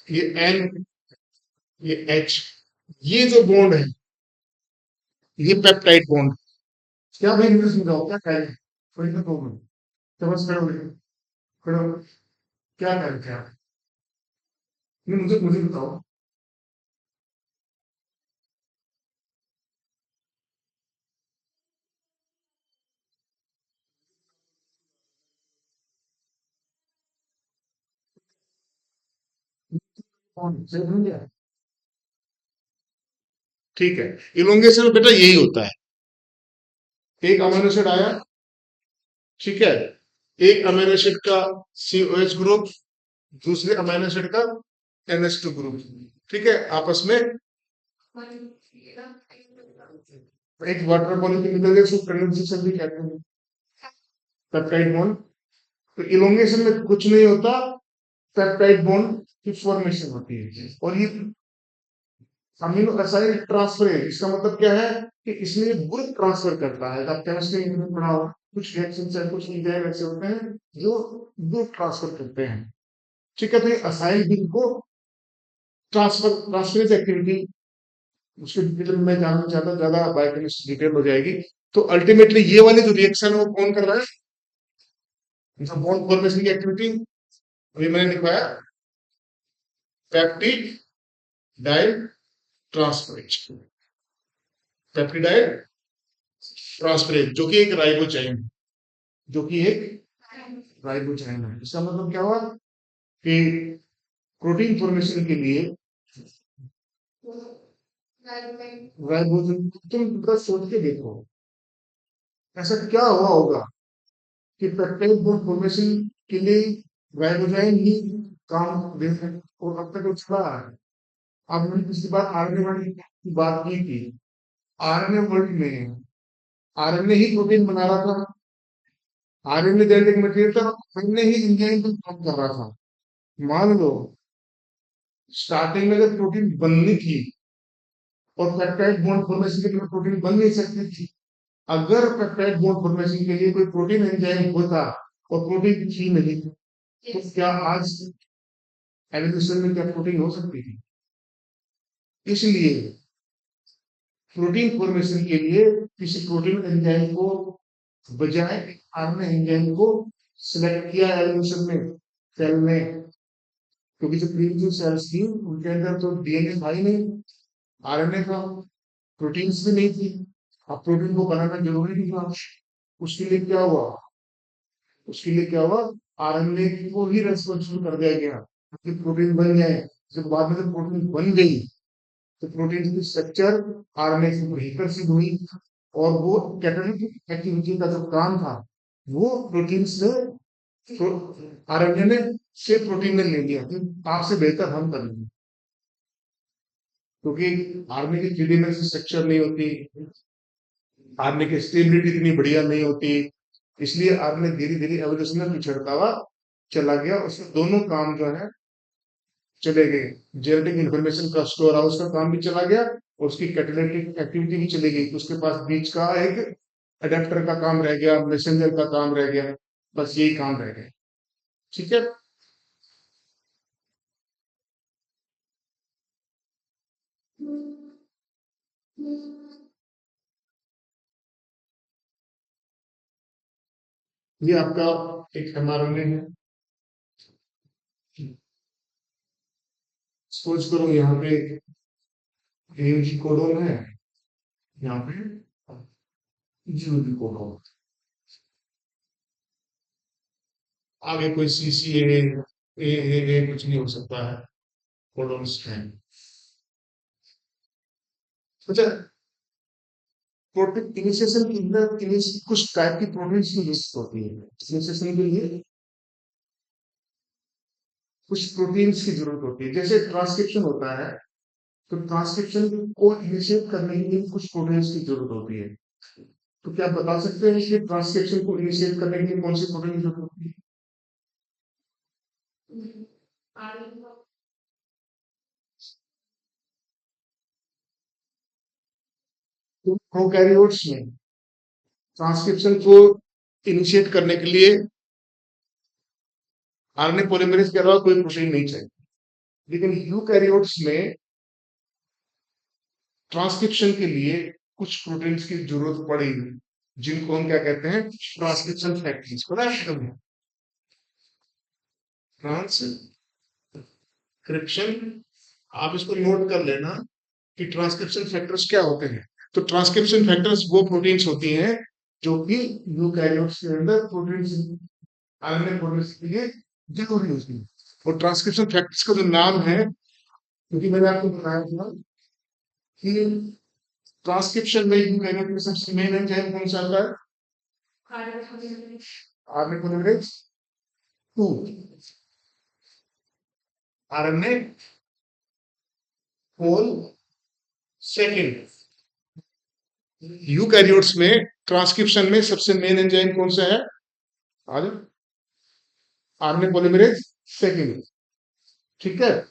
ये एन, ये एच, ये जो बॉन्ड है ये पेप्टाइड बॉन्ड। क्या भाई मुझे समझाओ क्या कह रहे हैं? कोई तो प्रॉब्लम, तो बस खड़ो, क्या कह रहे थे आप? नहीं, मुझे मुझे बताओ। कौन से भूल गया? ठीक है, इलोंगेशन में बेटा यही होता है, एक अमीनो एसिड आया, ठीक है, एक अमीनो एसिड का COH ग्रुप, दूसरे अमीनो एसिड का NH2 ग्रुप, ठीक है, आपस में एक वाटर मॉलिक्यूल निकल गया, उसको कंडेंसेशन भी कहते हैं, पेप्टाइड बॉन्ड। तो इलोंगेशन में कुछ नहीं होता, पेप्टाइड बॉन्ड की फॉर्मेशन होती है। और ये अमीनो एसिड ट्रांसफर है, इसका मतलब क्या है कि इसमें ग्रुप ट्रांसफर करता है। आप केमिस्ट्री में पढ़ा होगा, कुछ रिएक्शन है, कुछ एंजाइम ऐसे होते हैं जो ग्रुप ट्रांसफर करते हैं। ठीक है, तो ये असाइल ग्रुप को ट्रांसफरेंस एक्टिविटी, उसके डिटेल में मैं जानना चाहता, ज्यादा बायोकेमिस्ट्री डिटेल हो जाएगी। तो अल्टीमेटली ये वाली जो रिएक्शन है वो कौन कर रहा है? जो बॉन्ड फॉर्मेशन की एक्टिविटी अभी मैंने लिखवाया, पेप्टिड डाई ट्रांसफरेज, पेप्टिडाइड ट्रांसफरेज जो कि एक राइबोजाइम, जो कि एक राइबोजाइम है। इसका मतलब क्या हुआ कि प्रोटीन फॉर्मेशन के लिए राइबोजाइम, तुम बस सोच के देखो ऐसा क्या हुआ होगा कि पेप्टाइड बॉन्ड फॉर्मेशन के लिए राइबोजाइम ही काम दे रहा है, और अब तक वो चला आ रहा है। अब मैंने पिछली बार आरएनए वर्ल्ड की बात की थी, आरएनए वर्ल्ड में आरएनए ही प्रोटीन बना रहा था, आरएनए जेनेटिक मटेरियल था, आरएनए ही इंजाइम पर काम कर रहा था। मान लो स्टार्टिंग में जब प्रोटीन बननी थी और पेप्टाइड बॉन्ड फॉर्मेशन के लिए प्रोटीन बन नहीं सकती थी, अगर पेप्टाइड बॉन्ड फॉर्मेशन के लिए कोई प्रोटीन एंजाइम होता और प्रोटीन थी नहीं, तो क्या आज एवोल्यूशन में क्या प्रोटीन हो सकती थी? इसलिए प्रोटीन फॉर्मेशन के लिए किसी प्रोटीन एंजाइम को बजाय आरएनए एंजाइम को सिलेक्ट किया एवोल्यूशन में, सेल में। क्योंकि जो प्रीमिटिव सेल्स थी उनके अंदर तो डीएनए था ही नहीं, आरएनए था, प्रोटीन्स भी नहीं थी। अब प्रोटीन को बनाना जरूरी नहीं था। उसके लिए क्या हुआ? उसके लिए क्या हुआ? आरएनए को ही रेस्पॉन्सिबल कर दिया गया कि प्रोटीन बन जाए। जब बाद में जब प्रोटीन बन गई तो प्रोटीन की स्ट्रक्चर आरएनए से बेहतर सिद्ध हुई, और वो कैटालिटिक एक्टिविटी का जो काम था वो प्रोटीन से, आरएनए ने से प्रोटीन ने ले लिया कि आपसे बेहतर हम कर लेंगे। क्योंकि आरएनए की थ्री डायमेंशनल स्ट्रक्चर नहीं होती, आरएनए की स्टेबिलिटी इतनी बढ़िया नहीं होती, इसलिए आरएनए धीरे धीरे एवोल्यूशन में पिछड़ता हुआ चला गया। उसमें दोनों काम जो है चले गए, जेनेटिक इंफॉर्मेशन का स्टोर हाउस का काम भी चला गया और उसकी कैटालिटिक एक्टिविटी भी चली गई। उसके पास बीच का एक अडेप्टर का काम रह गया, मैसेंजर का काम रह गया, बस यही काम रह गया। ठीक है, ये आपका एक एमआरएनए है। सपोज करो यहाँ पे AUG कोडोन है, यहाँ पे GUG कोडोन, आगे कोई CCA ए कुछ नहीं हो सकता है, कोडोन्स है। अच्छा, प्रोटीन इनिशिएशन के अंदर कुछ टाइप की प्रोटीन्स की लिस्ट होती है इनिशिएशन के लिए, कुछ प्रोटीन्स की जरूरत होती है। जैसे ट्रांसक्रिप्शन होता है, तो ट्रांसक्रिप्शन को इनिशिएट करने के लिए कुछ प्रोटीन्स की जरूरत होती है। तो क्या आप बता सकते हैं कि ट्रांसक्रिप्शन को इनिशिएट करने के लिए कौन सी प्रोटीन की जरूरत होती है? तो प्रोकैरियोट्स में ट्रांसक्रिप्शन को इनिशिएट करने के लिए आरएनए पॉलीमरेज के अलावा कोई प्रोटीन नहीं चाहिए। लेकिन यूकैरियोट्स में ट्रांसक्रिप्शन के लिए कुछ प्रोटीन्स की जरूरत पड़ेगी, जिनको हम क्या कहते हैं? Transcription factors. पता है तुम्हें? ट्रांसक्रिप्शन, आप इसको नोट कर लेना कि ट्रांसक्रिप्शन फैक्टर्स क्या होते हैं। तो ट्रांसक्रिप्शन फैक्टर्स वो प्रोटीन्स होती हैं जो कि यूकैरियोट्स के अंदर प्रोटीन्स, आरएनए प्रोटीन्स के लिए जरूरी होती है। और ट्रांसक्रिप्शन फैक्टर्स का जो नाम है, क्योंकि मैंने आपको बताया था कि ट्रांसक्रिप्शन में यूकैरियोट में सबसे मेन एंजाइम कौन सा आता है? आरएनए पॉलीमरेज 2, आरएनए होल सेकेंड। यूकैरियोट्स में ट्रांसक्रिप्शन में सबसे मेन एंजाइम कौन सा है? आज आरएनए पॉलीमरेज सेकेंड। ठीक है।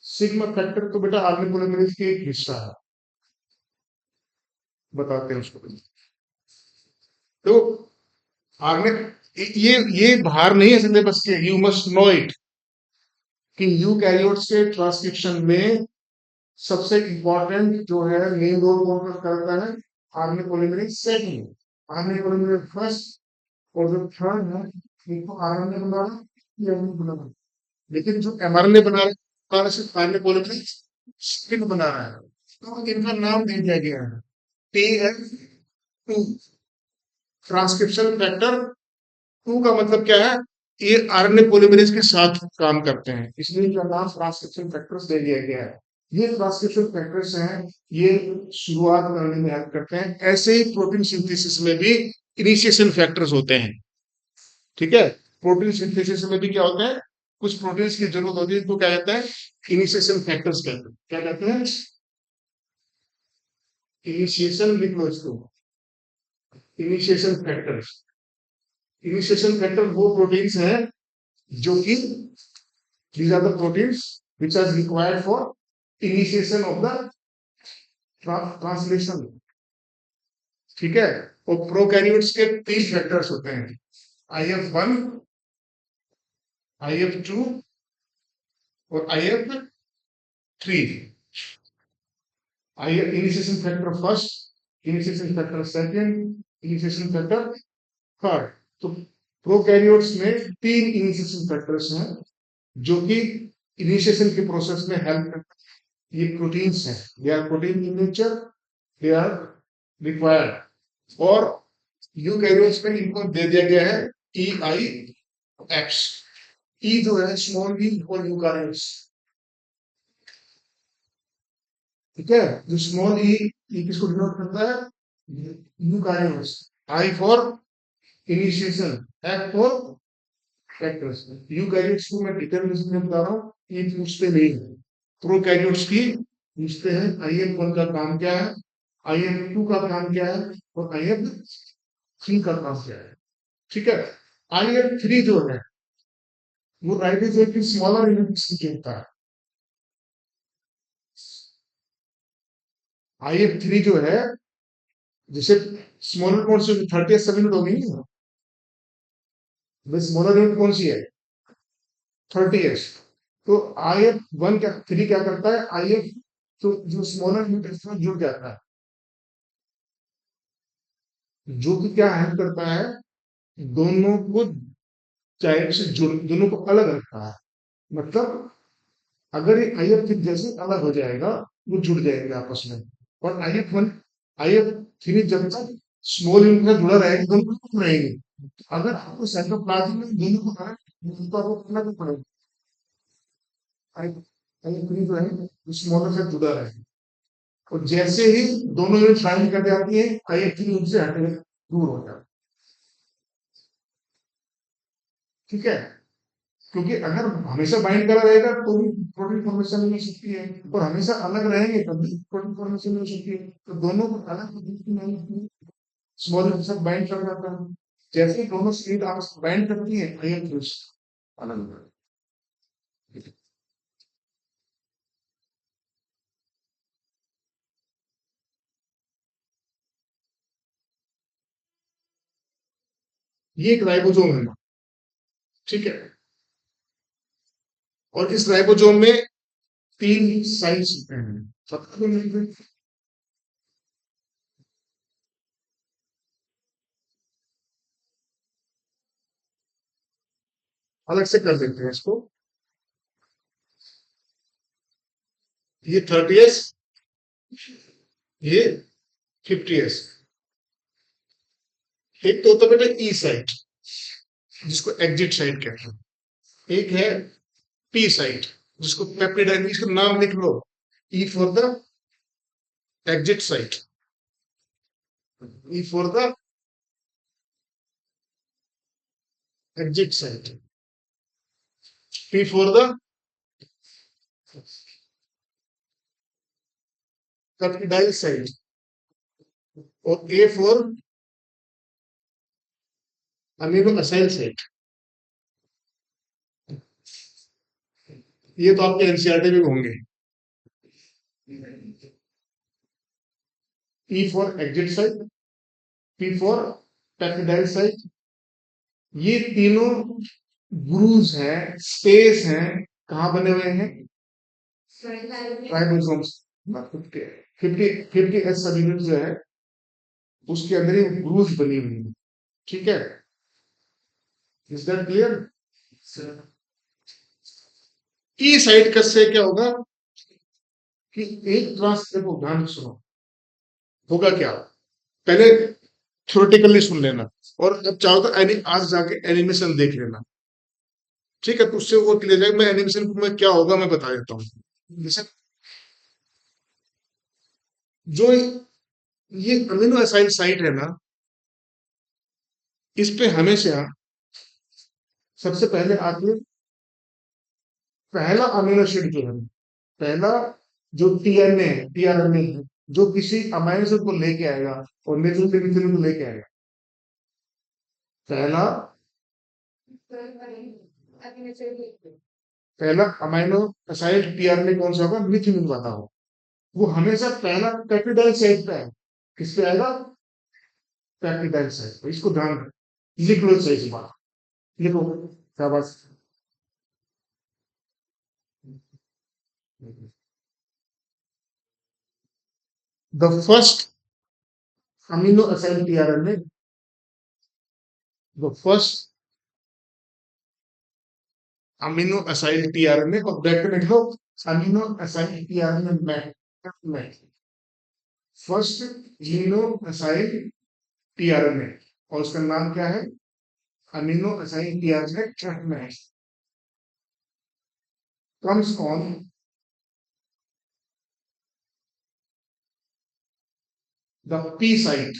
सिग्मा फैक्टर तो बेटा आरएनए पॉलीमरेज के एक हिस्सा है, बताते हैं उसको। तो आरएनए, ये बाहर नहीं है सिलेबस के, यू मस्ट नो इट कि यूकैरियोट्स के ट्रांसक्रिप्शन में सबसे इंपॉर्टेंट जो है, मेन रोल कौन करता है? RNA polymerase second, RNA polymerase first, और जो थर्ड है इनको आरएनए बना रहा है या एमआरएनए बना रहा है। लेकिन जो एमआरएनए बना रहा है सिर्फ आरएनए पॉलीमरेज सेकेंड बना रहा है, तो इनका नाम दे दिया गया है TF2, ट्रांसक्रिप्शन फैक्टर 2 का मतलब क्या है? ये आरएनए पॉलीमरेज के साथ काम करते हैं, इसलिए इनका नाम ट्रांसक्रिप्शन फैक्टर्स दे दिया गया है। ये ट्रांसक्रिप्शन फैक्टर्स हैं, ये शुरुआत करने में हेल्प करते हैं। ऐसे ही प्रोटीन सिंथेसिस में भी इनिशिएशन फैक्टर्स होते हैं। ठीक है। प्रोटीन सिंथेसिस में भी क्या होता है? कुछ प्रोटीन्स की जरूरत होती है, तो क्या कहते हैं? इनिशिएशन फैक्टर्स कहते हैं। क्या कहते हैं? इनिशिएशन, लिख लो इसको, इनिशिएशन फैक्टर्स। इनिशिएशन फैक्टर वो प्रोटीन्स हैं जो कि these are the proteins which are required for initiation of the translation। ठीक है। और प्रोकैरियोट्स के 3 फैक्टर्स होते हैं, IF1, IF2 और IF3। Initiation factor first, initiation factor second, initiation factor third. तो प्रोकैरियोट्स में 3 इनिशिएशन फैक्टर्स हैं जो कि इनिशिएशन के प्रोसेस में हेल्प करते हैं। ये प्रोटीन्स हैं, they are protein in nature, they are required. और यूकैरियोट्स में इनको दे दिया गया है EIX। ई जो है स्मॉल ई और यूकैरियोट्स। ठीक है। जो स्मॉल ई, ये किसको डिनोट करता है? Eukaryotes. I for initiation, F for factors. Eukaryotes को मैं डिटरमिनेशन में बता रहा हूँ, ये पूछते नहीं है। प्रोकैरियोट्स की पूछते हैं IF1 का काम क्या है, IF2 का काम क्या है, और IF3 का काम क्या है। ठीक है। IF3 जो है वो राइबोसोम की स्मॉलर यूनिट्स की कहता है। IF3 जो है, जैसे स्मॉलर कौन सी? 30th यूनिट होगी ना, स्मॉलर यूनिट कौन सी है? 30th। तो IF1 क्या, 3 क्या करता है? IF तो जो स्मॉलर यूनिट में जुड़ जाता है, जो कि क्या हेल्प करता है? दोनों को चाइल्ड से जुड़, दोनों को अलग रखता है। मतलब अगर ये IF3 जैसे अलग हो जाएगा, वो जुड़ जाएंगे आपस में। और IF1, IF3 जब तक स्मॉल यूनिट में जुड़ा रहेगा, दोनों को रहेंगे। अगर आपको साइटोप्लाज्म में दोनों को अलग, तो आपको करना भी पड़ेगा। IF3 जो है स्मॉलर से जुड़ा रहेगा, और जैसे ही दोनों यूनिट फाइल कर जाती है, IF3 उनसे हटने दूर हो जाता है। ठीक है। क्योंकि अगर हमेशा बाइंड करा रहेगा तो भी प्रोटीन फॉर्मेशन नहीं हो सकती है, और हमेशा अलग रहेंगे तब भी प्रोटीन फॉर्मेशन नहीं हो सकती है। तो दोनों को अलग स्मॉल के साथ बाइंड कर जाता है। जैसे ही दोनों स्पीड आपस में बाइंड करती है, ये फिर अलग अलग। ये एक राइबोसोम है, ठीक है। और इस राइबोसोम में तीन साइज होते हैं, पता भी नहीं। अलग से कर देते हैं इसको। ये 30s, ये 50s। एक तो होता है बेटा ई साइट, जिसको एग्जिट साइट कहते हैं। एक है पी साइट, जिसको पेप्टिडाइन, इसका नाम लिख लो, E for the exit site, E for the exit site, P for the peptidyl site, और A for amino acyl site. ये तो आपके एनसीईआरटी में होंगे। E for exit site, P for peptidyl site. ये तीनों ग्रूव्स हैं, स्पेस हैं, कहाँ बने हुए हैं? राइबोसोम्स। 50 एस सब यूनिट जो है, उसके अंदर ही ग्रूव्स बनी हुई है, ठीक है। Is that clear? E side cut से क्या होगा कि एक ट्रांस, देखो ध्यान से सुनो, होगा क्या, पहले थ्योरेटिकली सुन लेना, और अब चाहो तो आज जाके एनिमेशन देख लेना, ठीक है। तो उससे वो क्लियर जाएगा। मैं एनिमेशन में क्या होगा मैं बता देता हूँ। जैसे जो ये अमीनो एसाइल साइट है ना, इस पे हमेशा सबसे पहले आके पहला अमीनो एसिड जो है, पहला जो टीएनए है, टीआरएनए है, जो किसी अमीनो एसिड को लेके आएगा और नेट्रोजन को लेके आएगा। पहला पहला अमीनो एसाइड टीआरएनए कौन सा होगा? मिथिलीन वाला होगा। वो हमेशा पहला पेप्टिडाइल साइट पे है। किस पे आएगा? पेप्टिडाइल साइट पे। इसको ध्यान रखो, लिख लो सही बात, लिखो, शाबाश। The first amino acyl tRNA, the first amino acyl tRNA, और ब्रैकेट में लिखो amino acyl tRNA met, first amino acyl tRNA, और उसका नाम क्या है? Amino acyl tRNA met comes on the P site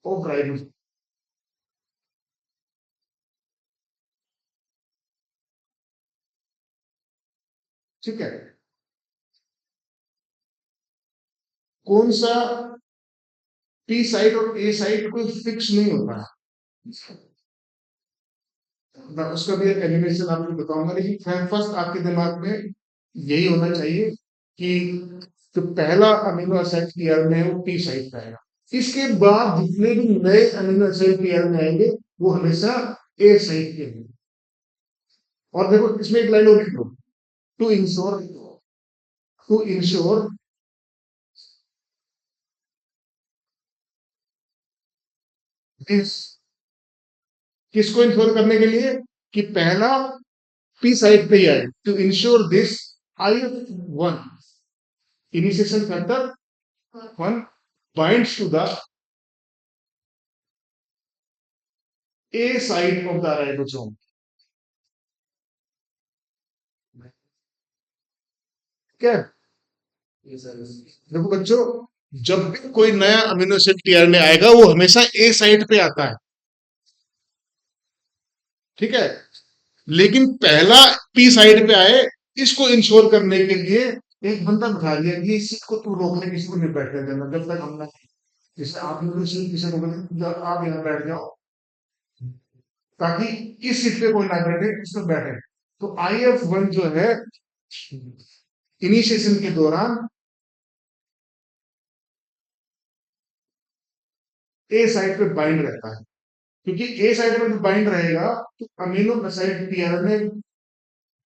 of ribosome, ठीक है। कौन सा पी साइट और ए साइट कोई फिक्स नहीं होता है, मैं उसका भी एक एनिमेशन आपको बताऊंगा, लेकिन फर्स्ट आपके दिमाग में यही होना चाहिए कि जो पहला अमीनो एसिड टीआरएनए है वो पी साइट पे आएगा। इसके बाद जितने भी नए अमीनो एसिड टीआरएनए आएंगे वो हमेशा ए साइट के होंगे। और देखो इसमें एक लाइन और लिख लो, to ensure, to ensure this, किसको इंश्योर करने के लिए कि पहला पी साइट पे ही आए, to ensure this I one initiation factor one binds to the A side of the ribosome. क्या देखो बच्चों, जब भी कोई नया अमीनो एसिड टीआरएनए आएगा वो हमेशा ए साइट पे आता है, ठीक है, लेकिन पहला पी साइड पे आए, इसको इंश्योर करने के लिए एक बंदा बिठा दिया कि इस सीट को तू रोकने किसी को नहीं बैठने देना जब तक हम ना, जैसे आप लोग किसी को बोले, आप यहाँ बैठ जाओ, ताकि इस सीट पे कोई ना बैठे, इस पे बैठे। तो IF1 जो है इनिशिएशन के दौरान ए साइड पे बाइंड रहता है, क्योंकि ए साइड में जो बाइंड रहेगा तो अमीनो एसिड टीआरएनए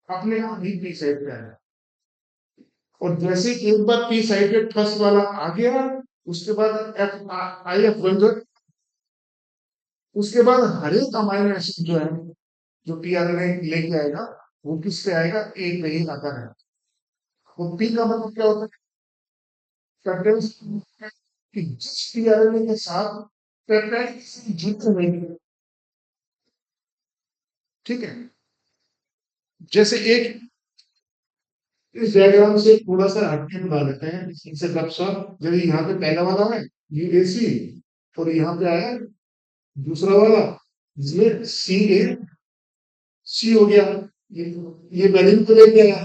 अपने आप ही पी साइड पे आएगा। और जैसे एक बार पी साइड पे फर्स्ट वाला आ गया, उसके बाद IF1 जो, उसके बाद हर एक अमाइनो एसिड जो है, जो टीआरएनए लेके आएगा, वो किस पे आएगा, ए पे ही आता है। वो पी का मतलब क्या होता है, पेप्टाइड, कि जिस टीआरएनए के साथ पेप्टाइड जुड़ रही है, ठीक है। जैसे एक इस डायग्राम से थोड़ा सा हटके बना लेते हैं, इनसे गपशप, जैसे यहाँ पे पहला वाला है ये AC, और यहाँ पे आया दूसरा वाला, ये C हो गया, ये ये वैलिन को लेके आया,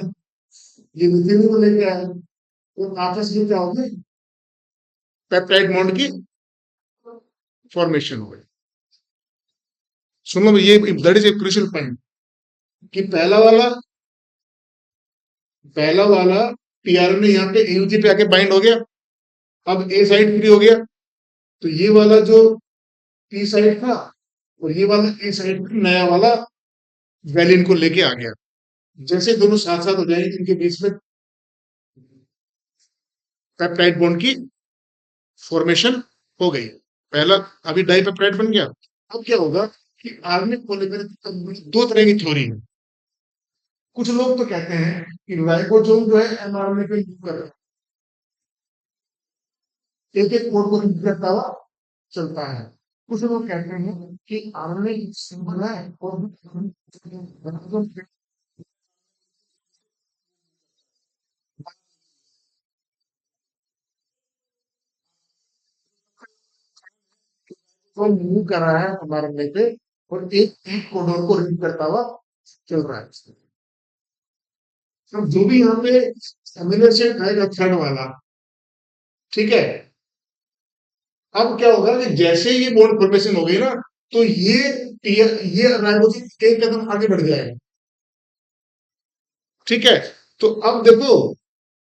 ये मिथेन को लेके आया, तो आपस में क्या होगा, पेप्टाइड बॉन्ड की फॉर्मेशन हो गई। सुनो, ये that is a crucial point, कि पहला वाला टीआरएनए यहाँ पे AUG पे आके बाइंड हो गया, अब ए साइड फ्री हो गया, तो ये वाला जो पी साइड था और ये वाला ए साइड नया वाला वैलिन को लेके आ गया। जैसे दोनों साथ साथ हो जाएंगे, इनके बीच में पेप्टाइड बॉन्ड की फॉर्मेशन हो गई। पहला अभी डाइपेप्टाइड बन गया। अब क्या होगा कि आर्मी पॉलीमेरेज दो तरह की थ्योरी है। कुछ लोग तो कहते हैं कि राइबोसोम जो है mRNA पे यूज कर, एक एक कोड को यूज करता हुआ चलता है। कुछ लोग कहते हैं कि आरएनए सिंबल है और वो मूव कर रहा है हमारे में पे, और एक एक कोडोन को रीड करता हुआ चल रहा है। तो जो भी यहाँ पे अमीनो एसिड आएगा थर्ड वाला, ठीक है, अब क्या होगा कि जैसे ये बॉन्ड फॉर्मेशन हो गई ना, तो ये राइबोसोम एक कदम आगे बढ़ जाएगा, ठीक है। तो अब देखो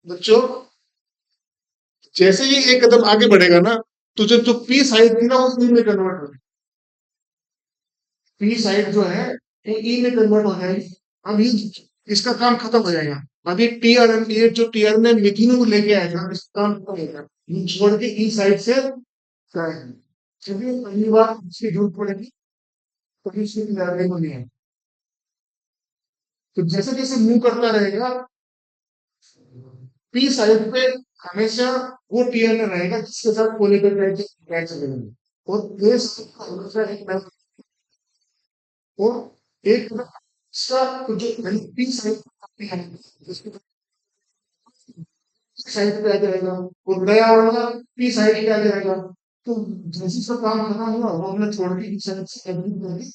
बच्चों, जैसे ही एक कदम आगे बढ़ेगा ना, तो जो पी साइड थी ना, वो ई में कन्वर्ट हो, पी साइड जो है वो ई में कन्वर्ट हो जाएगी। अब ये इसका काम खत्म हो जाएगा। अभी टीआरएन, ये जो टीआरएन मिथिन को लेके आएगा, इसका काम खत्म हो जाएगा, ये छोड़ के ई साइड से जाएगा। चलिए पहली बार इसकी जरूरत पड़ेगी, तो इसकी लड़ने को नहीं है। तो जैसे जैसे मूव करता रहेगा, पी साइड पे हमेशा वो टीआरएन रहेगा जिसके साथ पॉलीपेप्टाइड अटैच रहेंगे, और ए साइड का हमेशा एक और एक इसका जो पी साइड है, जिसके साइड पे आ जाएगा, और नया वाला पी साइड पे आ जाएगा। तो जैसे इसका काम खत्म हुआ, वो हमने छोड़ के इस साइड से एग्जिट करके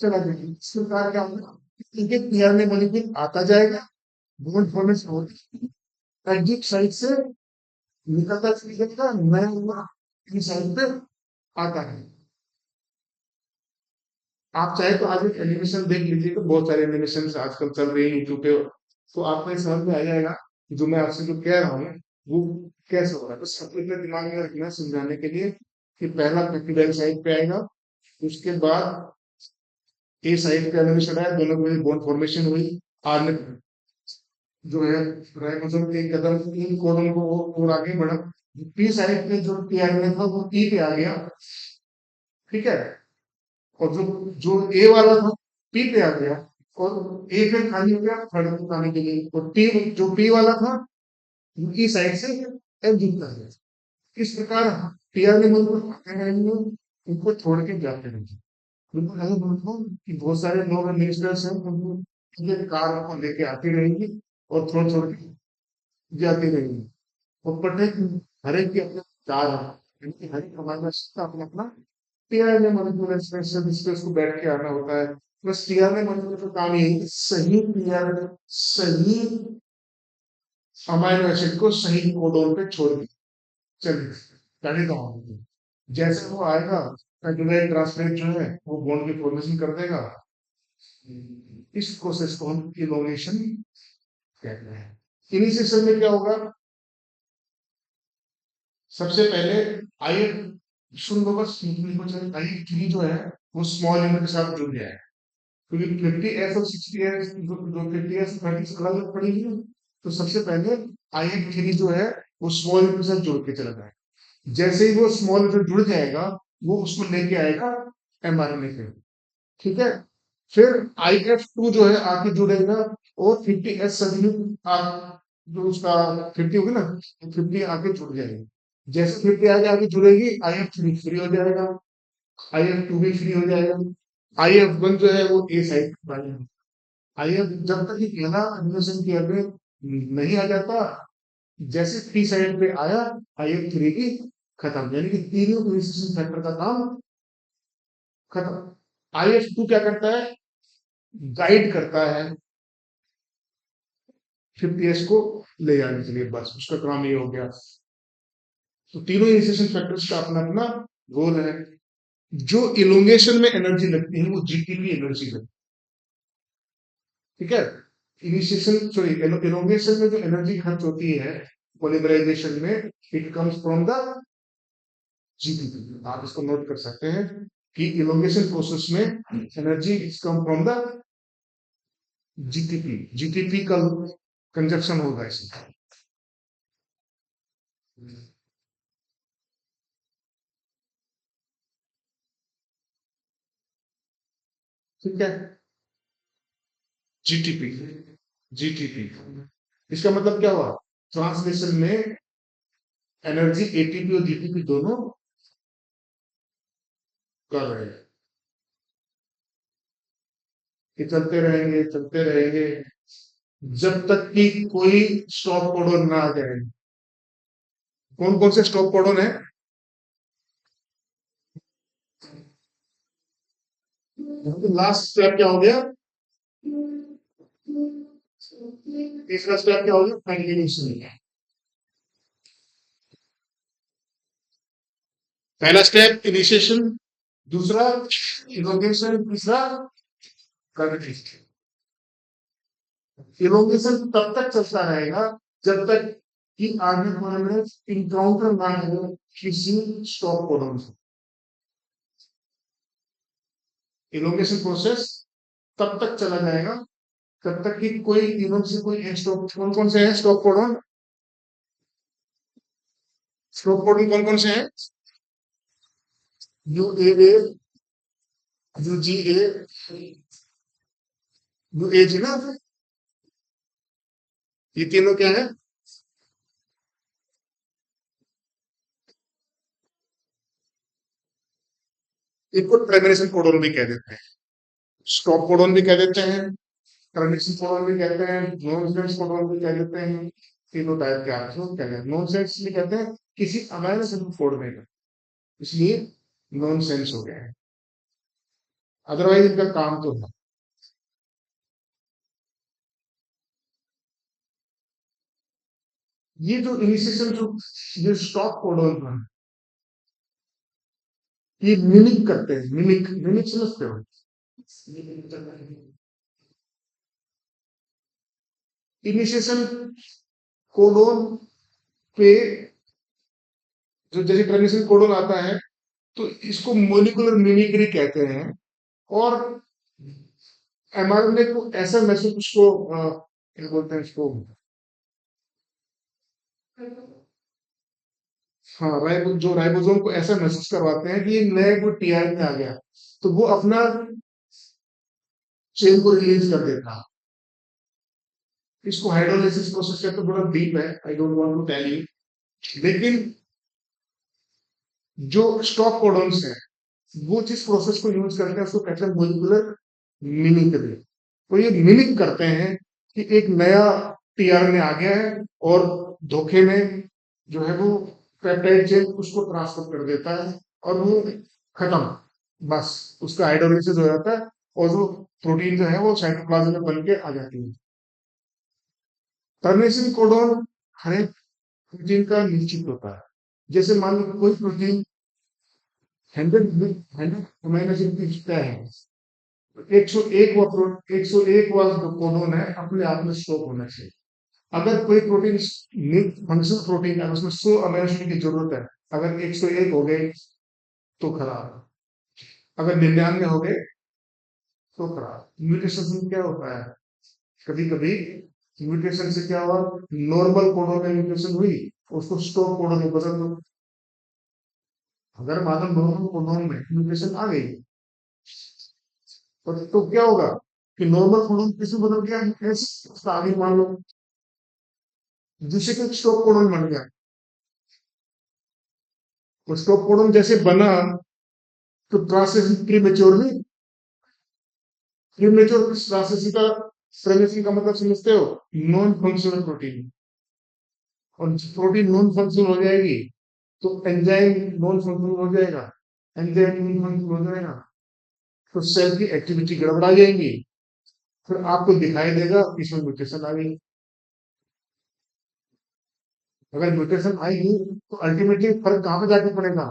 चला जाएगा। इस प्रकार क्या होगा, एक एक पीआरएनए मॉलिक्यूल आता जाएगा, बॉन्ड फॉर्मेशन होती है, एग्जिट साइड से निकलता चली जाएगा, नया वाला पी साइड पे आता है। आप चाहे तो आज एक एनिमेशन देख लीजिए, तो बहुत सारे एनिमेशन आजकल चल रही है यूट्यूब पे, तो आपको ये समझ में आ जाएगा कि जो मैं आपसे जो कह रहा हूँ वो कैसे हो रहा है। बस अपने दिमाग में रखना समझाने के लिए, कि पहला पेप्टिडाइल साइड पे आएगा, उसके बाद ए साइड पे एनिमेशन आया, दोनों में बॉन्ड फॉर्मेशन हुई, आर जो है राइबोसोम के एक कदम इन कोडोन को और आगे बढ़ा, पी साइड पे जो टीआरएनए था वो ई पे आ गया, ठीक है। और जो जो ए वाला था पी पे आ गया, और ए फिर खाली हो गया थर्ड को आने के लिए, और टी जो पी वाला था वो ई साइड से एफ जुड़ता है। इस प्रकार टीआर में बिल्कुल आते रहेंगे, उनको छोड़ के जाते रहेंगे। बिल्कुल ऐसे दोस्तों कि बहुत सारे लोग मिनिस्टर्स हैं, उनको ये कार को लेके आती रहेंगी और छोड़ छोड़ के जाती रहेंगी। और प्रत्येक हर एक की अपने कार है, यानी कि हर एक हमारे पास अपना अपना टीआरएनए मॉलिक्यूल जिसपे उसको बैठ के आना होता है। बस टीआरएनए मॉलिक्यूल का काम यही है, सही टीआरएनए, सही अमाइनो एसिड को सही कोडोन पे छोड़ दी। चलिए पहले तो जैसे वो आएगा पेप्टाइड ट्रांसफरेज जो है वो बॉन्ड की फॉर्मेशन कर देगा। इस प्रोसेस को हम इलोंगेशन कहते हैं। इनिशिएशन में क्या होगा, सबसे पहले आई सुन लो बस, आई थ्री जो है वो स्मॉल यूनिट के साथ जुड़ गया है, क्योंकि 50s और 60s जो 50s 30s अलग अलग पड़ेगी, तो सबसे पहले आई थ्री जो है वो स्मॉल यूनिट के साथ जुड़ के चला जाएगा। जैसे ही वो स्मॉल यूनिट जुड़ जाएगा वो उसको लेके आएगा एमआरएनए पे, ठीक है। फिर IF2 जो है आके जुड़ेगा और 50s सभी जो उसका 50 होगी ना, 50 आके जुड़ जाएगी। जैसे 50 आगे जुड़ेगी IF3 फ्री हो जाएगा, IF2 भी फ्री हो जाएगा। IF1 जो है वो ए साइड पर है। IF जब तक ये पहला एनिमेशन के आगे नहीं आ जाता, जैसे पी साइड पे आया IF3 की खत्म, यानी कि तीनों इनिशिएशन फैक्टर का काम खत्म। IF2 क्या करता है, गाइड करता है 50s को ले जाने के लिए, बस उसका काम ये हो गया। तो तीनों इनिशिएशन फैक्टर्स का अपना अपना रोल है। जो इलोंगेशन में एनर्जी लगती है वो जीटीपी एनर्जी लगती है, ठीक है। इनिशिएशन सॉरी इलोंगेशन में जो एनर्जी खर्च होती है पॉलीमराइजेशन में, it comes from the GTP. आप इसको नोट कर सकते हैं कि इलोंगेशन प्रोसेस में energy is come from the GTP. GTP का कंजप्शन होगा इसमें, ठीक है। जीटीपी, जीटीपी इसका मतलब क्या हुआ, ट्रांसलेशन में एनर्जी एटीपी और जीटीपी दोनों कर रहे हैं, कि चलते रहेंगे जब तक कि कोई स्टॉप कोडन ना आ जाए। कौन कौन से स्टॉप कोडन है, लास्ट स्टेप क्या हो गया, तीसरा स्टेप क्या हो गया, कंटिन्यूशन। पहला स्टेप इनिशिएशन, दूसरा इलोंगेशन, तीसरा कंटिन्यूशन। इलोंगेशन तब तक चलता रहेगा जब तक कि आगे बढ़ने में इनकाउंटर ना हो किसी स्टॉप कोडन से। इलोंगेशन प्रोसेस तब तक चला जाएगा तब तक कि कोई तीनों से कोई एक स्टॉप, कौन कौन से हैं स्टॉप कोडन, स्टॉप कोडन कौन कौन से हैं, UAA, UGA, UAG ना, ये तीनों क्या है, इनको टर्मिनेशन कोडन भी कह देते हैं, स्टॉप कोडन भी कह देते हैं, टर्मिनेशन कोडन भी कहते हैं, नॉनसेंस कोडन भी कह देते हैं। तीनों टाइप के आपको कहते हैं। नॉनसेंस भी कहते हैं किसी अमाइनो एसिड को कोड में, इसलिए नॉनसेंस हो गया है, अदरवाइज इनका काम तो है। ये जो इनिशिएशन जो ये स्टॉप कोडन है, ये मिमिक करते हैं, मिमिक मिमिक समझते हो, इनिशिएशन कोडोन पे जो जैसे ट्रांजिशन कोडोन आता है तो इसको मोलिकुलर मिमिक्री कहते हैं। और एमआरएनए को ऐसा मैसेज उसको क्या बोलते हैं इसको, हाँ जो राइबोसोम को ऐसा महसूस करवाते हैं कि नए कोई टीआरएनए आ गया, तो वो अपना चेन को रिलीज कर देता है। इसको हाइड्रोलाइसिस प्रोसेस कहते हैं, थोड़ा डीप है, I don't want to tell you. लेकिन जो स्टॉप कोडॉन्स है वो जिस प्रोसेस को यूज करते हैं उसको कहते हैं मोलिकुलर मिमिक्री। तो ये मिमिक करते हैं कि एक नया टीआरएनए आ गया है और धोखे में जो है वो पेप्टाइड चेन उसको ट्रांसफर कर देता है और वो खत्म। बस उसका हाइड्रोलिसिस हो जाता है और वो प्रोटीन जो है वो साइटोप्लाज्म में बन के आ जाती है। टर्मिनेशन कोडोन हर एक प्रोटीन का निश्चित होता है। जैसे मान लो कोई प्रोटीन 100 अमीनो एसिड की है, 101 101 जो कोडोन है अपने आप में स्टॉप होना चाहिए। अगर कोई प्रोटीन फंक्शनल प्रोटीन है उसमें 100 अमीनो एसिड की जरूरत है, अगर 101 हो गए तो खराब, अगर 99 हो गए तो खराब। म्यूटेशन से क्या होता है, कभी कभी म्यूटेशन से क्या हुआ, नॉर्मल कोडोन में म्यूटेशन हुई, उसको स्टॉप कोडोन में बदल दो। अगर मानो नॉर्मल कोडोन में म्यूटेशन आ गई तो क्या होगा कि नॉर्मल कोडोन किसी बदल गया, कैसे उसका आगे मान लो जिससे कि स्टॉप कोडोन बन गया। तो स्टॉप कोडोन जैसे बना तो ट्रांसलेशन प्रीमेच्योरली, प्रीमेच्योर ट्रांसलेशन का, ट्रांसलेशन का मतलब समझते हो, नॉन फंक्शनल प्रोटीन। और प्रोटीन नॉन फंक्शनल हो जाएगी तो एंजाइम नॉन फंक्शनल हो जाएगा, एंजाइम नॉन फंक्शनल हो जाएगा तो सेल की एक्टिविटी गड़बड़ा जाएगी, फिर आपको दिखाई देगा कि इसमें म्यूटेशन आ गई। अगर म्यूटेशन आएगी तो अल्टीमेटली फर्क कहाँ पे जाके पड़ेगा,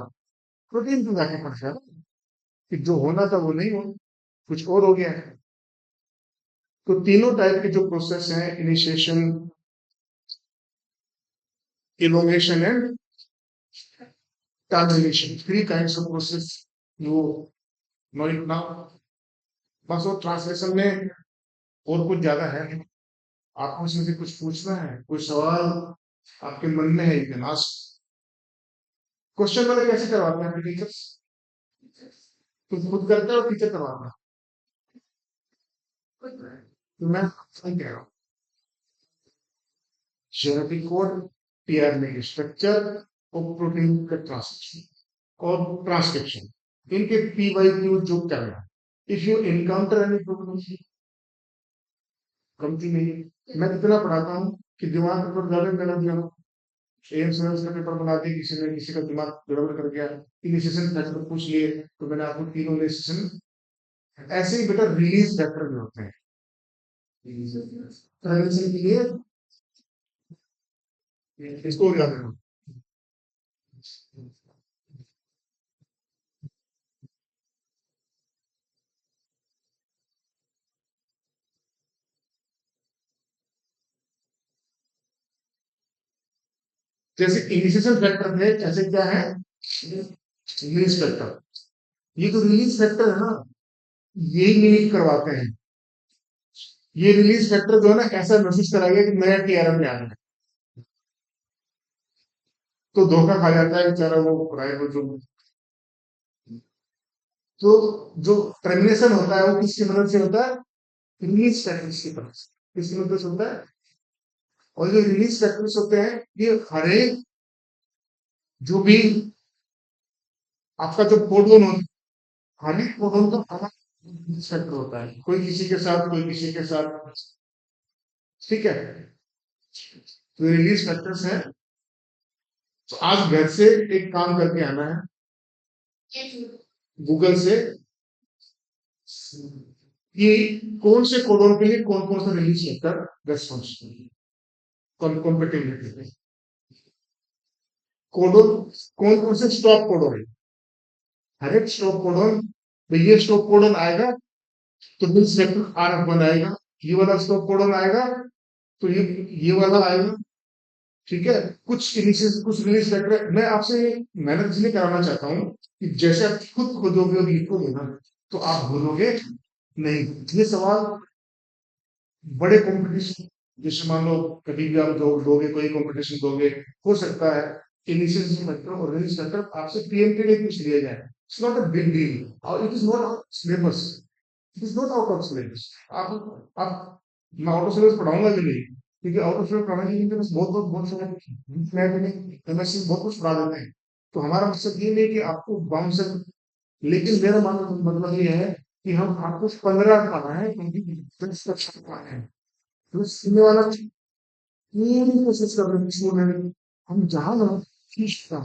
प्रोटीन पे जाके पड़ेगा ना, कि जो होना था वो नहीं हो, कुछ और हो गया है। तो तीनों टाइप के जो प्रोसेस हैं, initiation, innovation and termination, three kinds of process you know it now. बस वो ट्रांसलेशन में और कुछ ज्यादा है नहीं। आपको उसमें से कुछ पूछना है, कोई सवाल आपके मन में है, यू कैन आस्क। क्वेश्चन वाले कैसे करवाते हैं टीचर्स, तुम खुद करते हो टीचर करवाता है? तो मैं सही कह रहा हूँ, जेनेटिक कोड, टीआरएनए की स्ट्रक्चर और प्रोटीन का ट्रांसलेशन और ट्रांसक्रिप्शन, इनके पी वाई क्यू जो करना है। If you encounter any problem, कमती नहीं, मैं इतना पढ़ाता हूँ कि दिमाग पर ज्यादा गलत दिया, एम्स में उसका पेपर बना दिया किसी ने, किसी का दिमाग गड़बड़ कर गया, इनिशिएशन फैक्टर पूछ लिए, तो मैंने आपको तीनों इनिशिएशन, ऐसे ही बेटा रिलीज फैक्टर भी होते हैं। ट्रांजिशन के लिए इसको याद रखना। जैसे इनिशिएशन फैक्टर थे, जैसे क्या है रिलीज फैक्टर, ये जो रिलीज फैक्टर है ना, यही मिमिक करवाते हैं। ये रिलीज फैक्टर जो है ना ऐसा महसूस कराएगा कि नया टीआरएम में आ रहा है, तो धोखा खा जाता है बेचारा वो राइवल जो। तो जो टर्मिनेशन होता है वो किसकी मदद से होता है, रिलीज फैक्टर्स की मदद से, किसकी मदद से होता है। और जो रिलीज फैक्टर्स होते हैं ये हर एक, जो भी आपका जो कोडोन होता है, हर एक कोडोन का अलग रिलीज फैक्टर होता है, कोई किसी के साथ कोई किसी के साथ, ठीक है। तो रिलीज फैक्टर्स है। तो आज घर से एक काम करके आना है, गूगल से कि कौन से कोडोन के लिए कौन कौन सा release factor response compatibility, codon कौन कौन से स्टॉप कोडोन है, हर एक स्टॉप कोडोन, तो ये स्टॉप कोडोन आएगा तो रिलीज फैक्टर RF1 आएगा, ये वाला स्टॉप कोडोन आएगा तो ये वाला आएगा, ठीक है। कुछ इनिशियल कुछ रिलीज फैक्टर मैं आपसे मेहनत इसलिए कराना चाहता हूँ कि जैसे आप खुद खोजोगे और लिखोगे ना तो आप भूलोगे नहीं। ये सवाल बड़े कंपटीशन, जैसे मान लो कभी भी आप दोगे कोई कंपटीशन दोगे, हो सकता है इनिशियल फैक्टर और रिलीज फैक्टर आपसे प्रीएम्प्ट लिए पूछ लिया जाए। It's not a big deal और it is not out syllabus, it is not out of syllabus. आप मैं आउट ऑफ सिलेबस पढ़ाऊंगा भी नहीं, क्योंकि आउट ऑफ सिलेबस पढ़ाने के लिए बस बहुत सारे मैं भी नहीं, एमएससी बहुत कुछ पढ़ा देते हैं। तो हमारा मकसद ये नहीं कि आपको बाउंड से, लेकिन मेरा मतलब ये है कि हम आपको 15 पढ़ा है क्योंकि 10 कक्षा पढ़ा है, तो सीखने वाला पूरी कोशिश कर रहे हैं स्कूल, हम जहाँ ना खींचता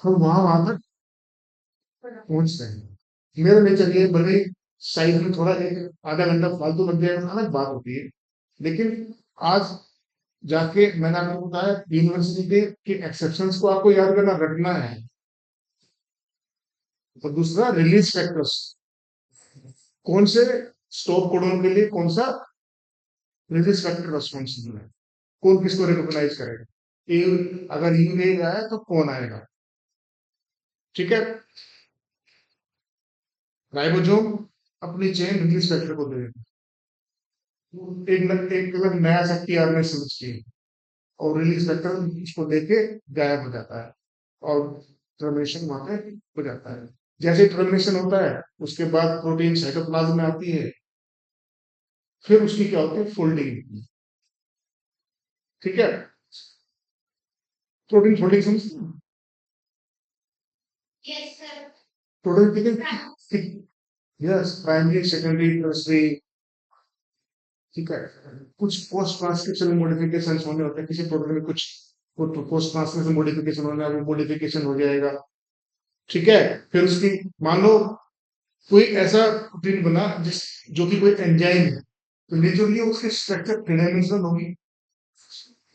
हम वहां वहां तक पहुंचते हैं। मेरा नेचर ये भले साइड में थोड़ा एक आधा घंटा फालतू लग जाएगा, अलग बात होती है, लेकिन आज जाके मैंने आपको बताया यूनिवर्सिटी के एक्सेप्शंस को आपको याद करना रखना है। और दूसरा रिलीज फैक्टर्स, कौन से स्टॉप कोडोन के लिए कौन सा रिलीज फैक्टर रेस्पॉन्सिबल है, कौन किसको रिकॉग्नाइज करेगा। ए, अगर यू नहीं आया तो कौन आएगा। ठीक है, राइबोसोम अपनी चेन रिलीज फैक्टर को दे एक अलग नया सा टीआरएनए समझ के, और रिलीज फैक्टर उसको लेके गायब हो जाता है और टर्मिनेशन वहां पे हो जाता है। जैसे टर्मिनेशन होता है उसके बाद प्रोटीन साइटोप्लाज्म में आती है, फिर उसकी क्या होती है फोल्डिंग। ठीक है, प्रोटीन फोल्डिंग समझते हैं। Protein yes, primary secondary tertiary. ठीक है, कुछ पोस्ट ट्रांसक्रिप्शन मॉडिफिकेशन होने होते हैं किसी प्रोटीन में, कुछ पोस्ट ट्रांसक्रिप्शन मॉडिफिकेशन होना है, वो मॉडिफिकेशन हो जाएगा। ठीक है, फिर उसकी मान लो कोई ऐसा प्रोटीन बना जिस जो कि कोई एंजाइम है, तो नेचुरली उसकी स्ट्रक्चर थ्री डायमेंशनल होगी।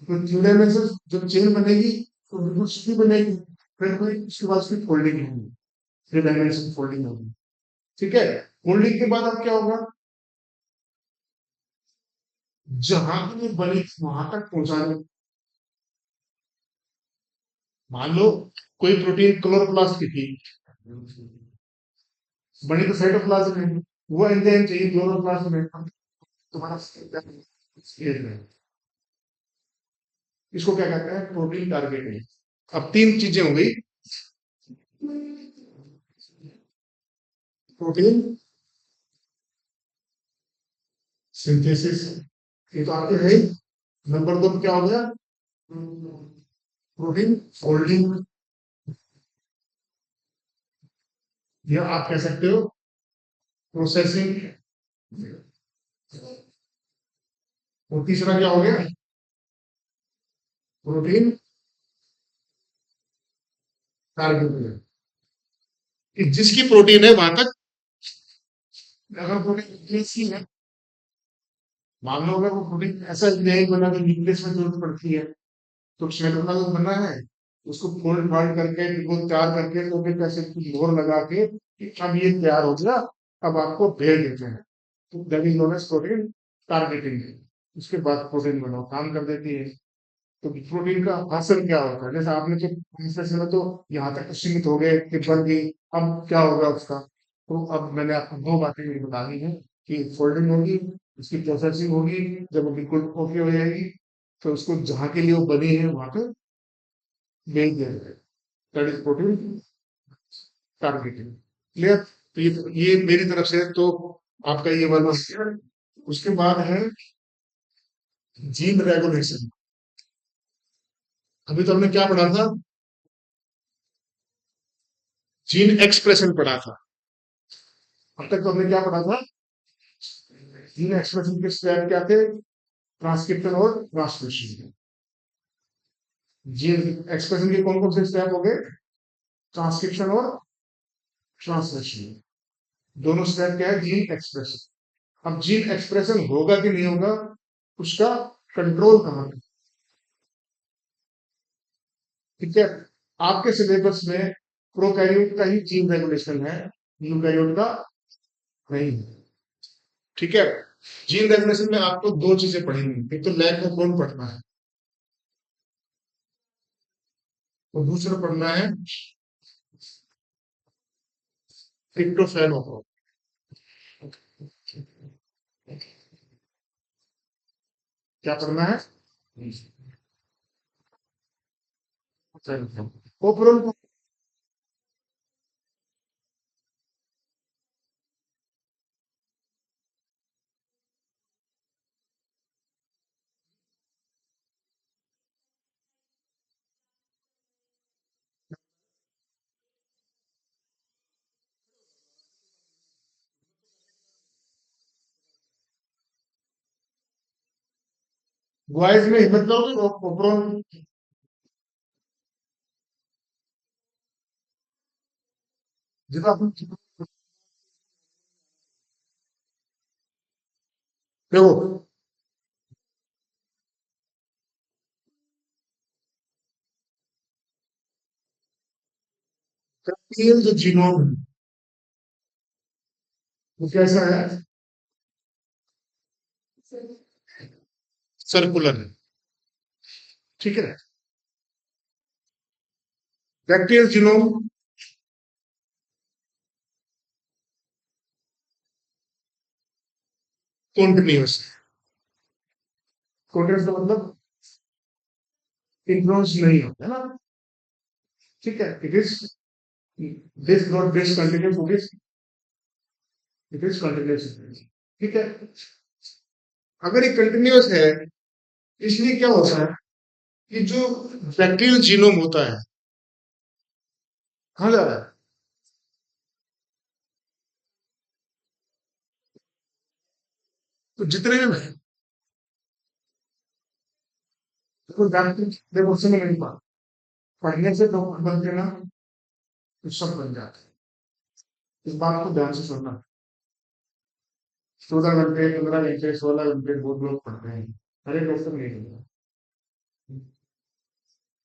तो थ्री डायमेंशनल जब चेन बनेगी तो बिल्कुल सीधी बनेगी, फिर कोई उसके बाद उसकी फोल्डिंग होगी, थ्री डायमेंशनल फोल्डिंग होगी। ठीक है, फोल्डिंग के बाद अब क्या होगा, जहां की ये बनी वहां तक पहुंचाने। मान लो कोई प्रोटीन क्लोरोप्लास्ट की थी, बनी तो साइटोप्लाज्म में, वो एंजाइम चाहिए क्लोरोप्लास्ट में, तुम्हारा स्टेज में, इसको क्या कहते हैं प्रोटीन टारगेटिंग। अब तीन चीजें हो गई, प्रोटीन सिंथेसिस, ये तो आपके है ही। नंबर दो क्या हो गया, प्रोटीन फोल्डिंग, या आप कह सकते हो प्रोसेसिंग। और तीसरा क्या हो गया, प्रोटीन टारगेटिंग, कि जिसकी प्रोटीन है वहां तक, अगर प्रोटीन ही है, मान लो अगर वो प्रोटीन ऐसा नहीं बना कि न्यूक्लियस में जरूरत पड़ती है, तो साइटोप्लाज्म बना है, उसको फोल्ड फाल्ड करके वो तैयार करके तो फिर कैसे कुछ जोर लगा के कि अब ये तैयार हो गया, अब आपको भेज देते हैं, तो that is known as protein targeting. उसके बाद प्रोटीन बनाओ काम कर देती है। तो प्रोटीन का हासिल क्या होता है, जैसे आपने तो डिस्कशन में तो यहाँ तक तो सीमित हो गए कि बन गई, अब क्या होगा उसका। तो अब मैंने आपको दो बातें ये बता दी हैं कि फोल्डिंग होगी, उसकी प्रोसेसिंग होगी, जब वो बिल्कुल ओके हो जाएगी तो उसको जहाँ के लिए वो बनी है वहां पे भेज दिया जाएगा। That is protein targeting. Clear, तो ये मेरी तरफ से तो आपका ये वाला। उसके बाद है जीन रेगुलेशन। अभी तो हमने क्या पढ़ा था, जीन एक्सप्रेशन पढ़ा था। अब तक तो हमने क्या पढ़ा था, जीन एक्सप्रेशन के स्टेप क्या थे, ट्रांसक्रिप्शन और ट्रांसलेशन। जीन एक्सप्रेशन के कौन कौन से स्टेप हो गए, ट्रांसक्रिप्शन और ट्रांसलेशन, दोनों स्टेप क्या है जीन एक्सप्रेशन। अब जीन एक्सप्रेशन होगा कि नहीं होगा, उसका कंट्रोल कहाँ है। ठीक है, आपके सिलेबस में प्रोकैरियोट का ही जीन रेगुलेशन है, यूकैरियोट का नहीं है। ठीक है, जीन रेगुलेशन में आपको दो चीजें पढ़ेंगी, एक तो लैब में कौन पढ़ना है, और दूसरा पढ़ना है ट्रिप्टोफैन होगा। क्या पढ़ना है, ओपरल। बॉयज में हिम्मत करोगे तो ओपरल। जब आप देखो, प्रैक्टिकल जो जीनोम है वो कैसा है? सर्कुलर है। ठीक है। बैक्टीरियल जीनोम कॉन्टिन्यूस है। कॉन्टिन्यूस का मतलब सिंक्रोनस नहीं होता है ना। ठीक है, it is this not this continuous, it is continuous. ठीक है। अगर ये कंटिन्यूस है, इसलिए क्या होता है कि जो बैक्टीरियल जीनोम होता है, कहाँ जा रहा है? तो जितने भी देखो देखो सुनो मेरी बात, पढ़ने से डॉक्टर बनते ना तो सब बन जाते हैं। इस बात को ध्यान से सुनना। 14 घंटे, 15 घंटे, 16 घंटे बहुत लोग पढ़ते हैं, अरे डॉक्टर नहीं बनता।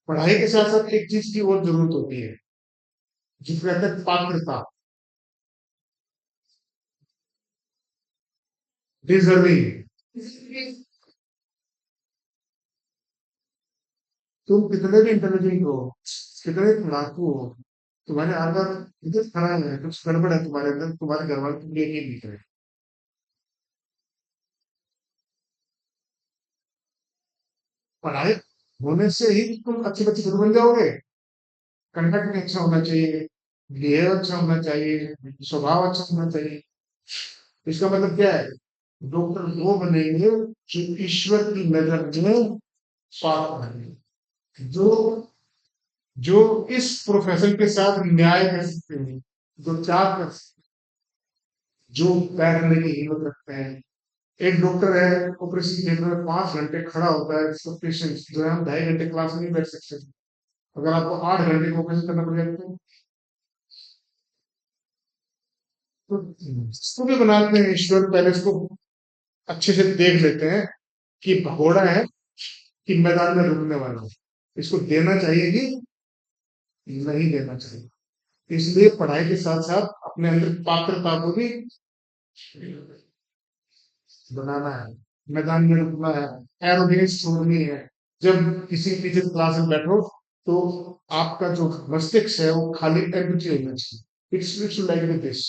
पढ़ाई के साथ साथ एक चीज की और जरूरत होती है, जिसको कहते हैं पात्रता, डिजर्विंग। तुम कितने भी इंटेलिजेंट हो, कितने भी पढ़ाकू हो, तुम्हारे अंदर कुछ खराब है, कुछ गड़बड़ है तुम्हारे अंदर, तुम्हारे घर वाले तुम ये नहीं करे। पढ़ाई होने से ही तुम अच्छे बच्चे जरूर बन जाओगे। कंडक्ट भी अच्छा होना चाहिए, बिहेव अच्छा होना चाहिए, स्वभाव अच्छा होना चाहिए। इसका मतलब क्या है? डॉक्टर वो बनेंगे जो ईश्वर की नजर में पाप बनेंगे, जो जो इस प्रोफेशन के साथ न्याय कर सकते हैं, जो त्याग कर सकते हैं, जो पैर करने की हिम्मत रखते हैं। एक डॉक्टर है, ऑपरेशन थिएटर में 5 घंटे खड़ा होता है, सब पेशेंट जो है, हम 2.5 घंटे क्लास में नहीं बैठ सकते। अगर आपको 8 घंटे का ऑपरेशन करना पड़ जाए तो इसको भी बनाते हैं ईश्वर, पहले इसको अच्छे से देख लेते हैं कि भगोड़ा है कि मैदान में रुकने वाला है, इसको देना चाहिए कि नहीं देना चाहिए। इसलिए पढ़ाई के साथ साथ अपने अंदर पात्रता को भी बनाना है, मैदान में रुकना है, एरोगेंस छोड़नी है। जब किसी टीचर क्लास में बैठो तो आपका जो मस्तिष्क है वो खाली एम्प्टी होना चाहिए। It's like this.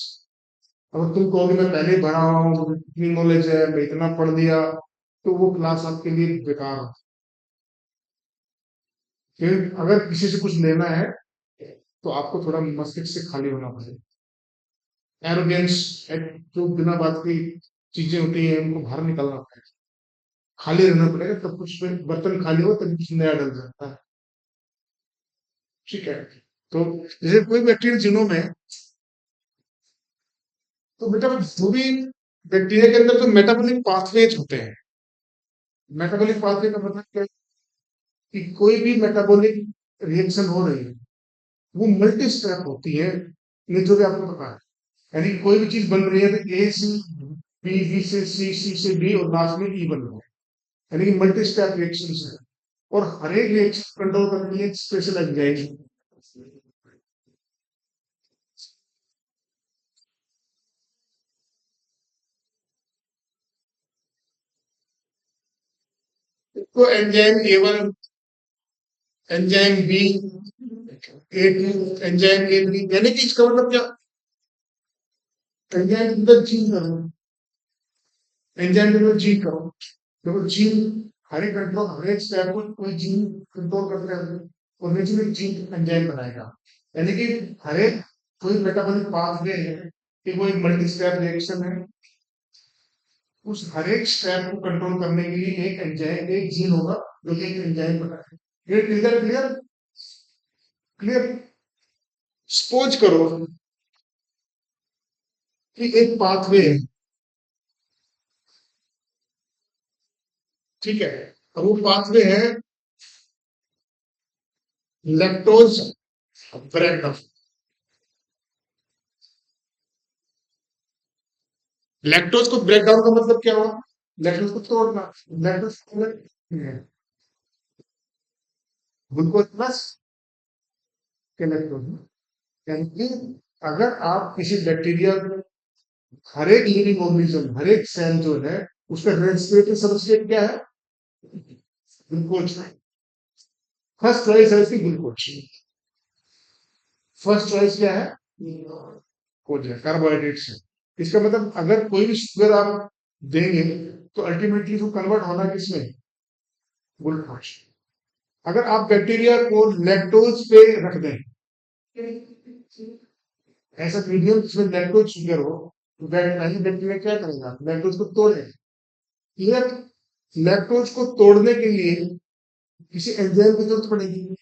अगर तुम कहोगे मैं पहले ही भरा हुआ हूँ, मुझे इतनी नॉलेज है, मैं इतना पढ़ दिया, तो वो क्लास आपके लिए बेकार हो। फिर अगर किसी से कुछ लेना है तो आपको थोड़ा मस्तिष्क से खाली होना पड़ेगा। एरोगेंस, जो बिना बात की चीजें होती हैं उनको बाहर निकालना पड़ेगा, खाली रहना पड़ेगा, तब कुछ में बर्तन खाली हो तब कुछ नया डल जाता है। ठीक है। तो जैसे कोई बैक्टीरिया जीनोम है, तो बेटा जो भी बैक्टीरिया के अंदर जो मेटाबॉलिक पाथवेज होते हैं, मेटाबॉलिक पाथवे का मतलब क्या है? कि कोई भी मेटाबॉलिक रिएक्शन हो रही है, वो मल्टी स्टेप होती है। ये जो भी आपको पता है, यानी कि कोई भी चीज बन रही है तो ए से बी, बी से सी, सी से डी और लास्ट में ई बन रहा है, यानी कि मल्टी स्टेप रिएक्शन है। और हर एक रिएक्शन कंट्रोल करने के लिए स्पेशल एंजाइम, तो enzyme A 1, enzyme B, A 2, enzyme A 3, यानी कि इसका मतलब क्या? एंजाइम के अंदर जीन करो, एंजाइम के अंदर जीन करो, देखो जीन हर एक कंट्रोल, हर एक स्टेप को कोई जीन कंट्रोल करते हैं और नेचुरली जीन एंजाइम बनाएगा। यानी कि हर एक कोई मेटाबॉलिक पाथवे है कि कोई मल्टी स्टेप रिएक्शन है, उस हर एक स्टेप को कंट्रोल करने के लिए एक एंजाइम, एक जीन होगा जो कि एक एंजाइम बनाएगा। ये क्लियर क्लियर क्लियर। सपोज करो कि एक पाथवे है, ठीक है, और वो पाथवे है लैक्टोज ब्रेकअप। लैक्टोज को ब्रेक डाउन का मतलब क्या हुआ? लैक्टोज को तोड़ना। लैक्टोज ग्लूकोज प्लस के लैक्टोज, यानी कि अगर आप किसी बैक्टीरिया, हर एक लिविंग ऑर्गेनिज्म, हर एक सेल जो है, उसका रेस्पिरेटरी सबस्ट्रेट क्या है? ग्लूकोज। फर्स्ट चॉइस है इसकी ग्लूकोज। फर्स्ट चॉइस क्या है? ग्लूकोज है, कार्बोहाइड्रेट्स है। इसका मतलब अगर कोई भी शुगर आप देंगे तो अल्टीमेटली वो कन्वर्ट होना किसमें? ग्लूकोज। अगर आप बैक्टीरिया को लैक्टोज पे रख दें, ऐसा मीडियम जिसमें लैक्टोज शुगर हो, तो बैक्टीरिया क्या करेगा? लैक्टोज को तोड़ेगा। क्लियर? लैक्टोज को तोड़ने के लिए किसी एंजाइम की जरूरत पड़ेगी।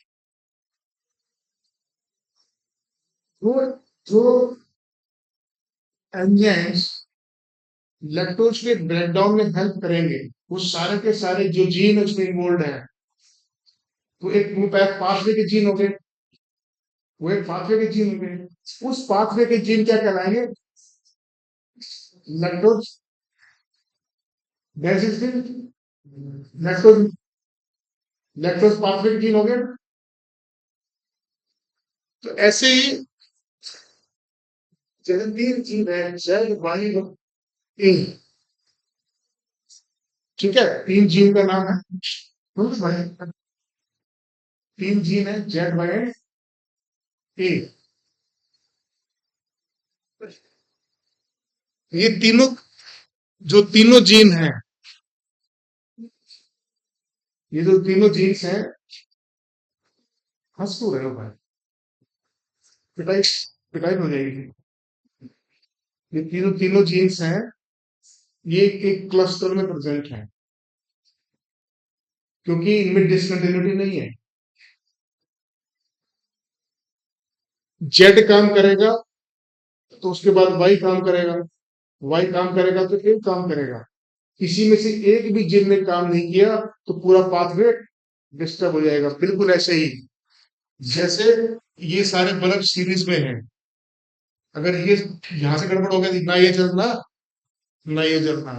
वो जो एंजाइम्स लैक्टोज के ब्रेकडाउन में हेल्प करेंगे, वो सारे के सारे जो जीन उसमें इन्वॉल्व है, तो एक वो पाथवे के जीन हो गए, वो एक पाथवे के जीन हो गए। उस पाथवे के जीन क्या कहलाएंगे? लैक्टोज डेसिस्टिन, लैक्टोज, लैक्टोज पाथवे के जीन हो गए। तो ऐसे ही जैसे तीन जीन है, जेड वाई ए, ठीक है, तीन जीन का नाम है, भाई, तीन जीन है, जेड वाई ए। ये तीनों, जो तीनों जीन है, ये जो तीनों जीन्स हैं, हंस क्यों रहे हो भाई? पिटाई, पिटाई हो जाएगी। ये तीनों तीनों जीन्स हैं, ये एक क्लस्टर में प्रेजेंट है, क्योंकि इनमें डिसकंटिन्यूटी नहीं है। जेड काम करेगा तो उसके बाद वाई काम करेगा, वाई काम करेगा तो ए काम करेगा। किसी में से एक भी जीन ने काम नहीं किया तो पूरा पाथवे डिस्टर्ब हो जाएगा। बिल्कुल ऐसे ही जैसे ये सारे बल्ब सीरीज में हैं, अगर ये यहां से गड़बड़ हो गया तो ना ये चलना, ना ये चलना।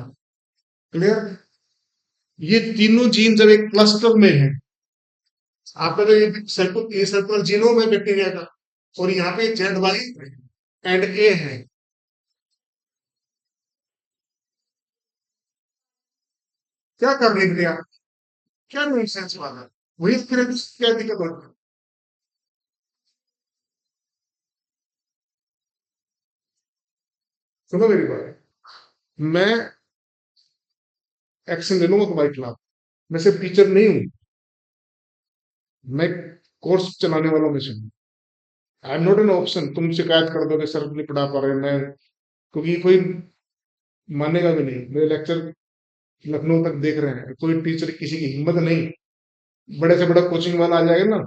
क्लियर? ये तीनों जीन जब एक क्लस्टर में है, आपका तो ये सर्कुलर जीनोम है बैक्टीरिया का, और यहाँ पे जेड वाई एंड ए है। क्या कर रहे थे आप? क्या नहीं सेंस वाला? वही फिर क्या दिक्कत होती है? सुनो मेरी बात, मैं एक्शन ले लूंगा तुम्हारे खिलाफ। मैं सिर्फ टीचर नहीं हूँ, मैं कोर्स चलाने वालों में से हूँ। I am not an option. तुम शिकायत कर दोगे सर नहीं पढ़ा पा रहे, मैं, क्योंकि कोई मानेगा भी नहीं। मेरे लेक्चर लखनऊ तक देख रहे हैं, कोई टीचर किसी की हिम्मत नहीं, बड़े से बड़ा कोचिंग वाला आ जाएगा ना,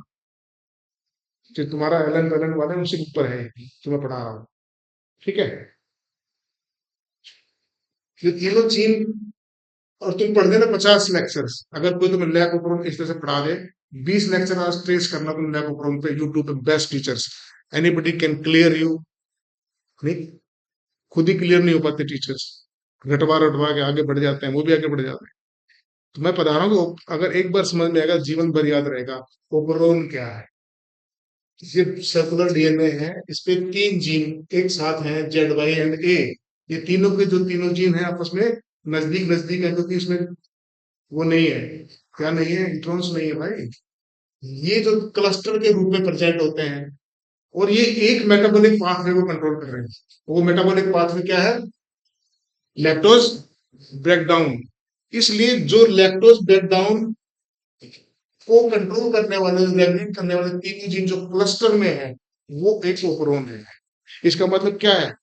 जो तुम्हारा एलन टैलेंट वाले हैं, उसी के ऊपर है जो मैं पढ़ा रहा हूँ। ठीक है? ये लोग चीन, और तुम पढ़ देना 50 लेक्चर्स, अगर कोई तुम्हें लैब ओपन इस तरह से पढ़ा दे, 20 लेक्चर आज ट्रेस करना तुम लैब ओपन पे, यूट्यूब पे best teachers, anybody can clear you. नहीं, खुद ही क्लियर नहीं हो पाते टीचर्स, रटवा रटवा के आगे बढ़ जाते हैं, वो भी आगे बढ़ जाते हैं। तो मैं बता रहा हूँ कि अगर एक बार समझ में आएगा, जीवन भर याद रहेगा। ओपरोन क्या है? ये सर्कुलर डीएनए है, इस पे तीन जीन एक साथ हैं, जेड वाई एंड ए। ये तीनों के जो तीनों जीन हैं आपस में नजदीक नजदीक है, क्योंकि इसमें वो नहीं है, क्या नहीं है, इंट्रॉन्स नहीं है भाई। ये जो क्लस्टर के रूप में प्रेजेंट होते हैं, और ये एक मेटाबॉलिक पाथवे को कंट्रोल कर रहे हैं। वो मेटाबॉलिक पाथवे क्या है? Lactose breakdown. इसलिए जो लैक्टोज ब्रेकडाउन को कंट्रोल करने वाले, रेगुलेट करने वाले तीन जीन जो क्लस्टर में है, वो एक ओपरोन है। इसका मतलब क्या है?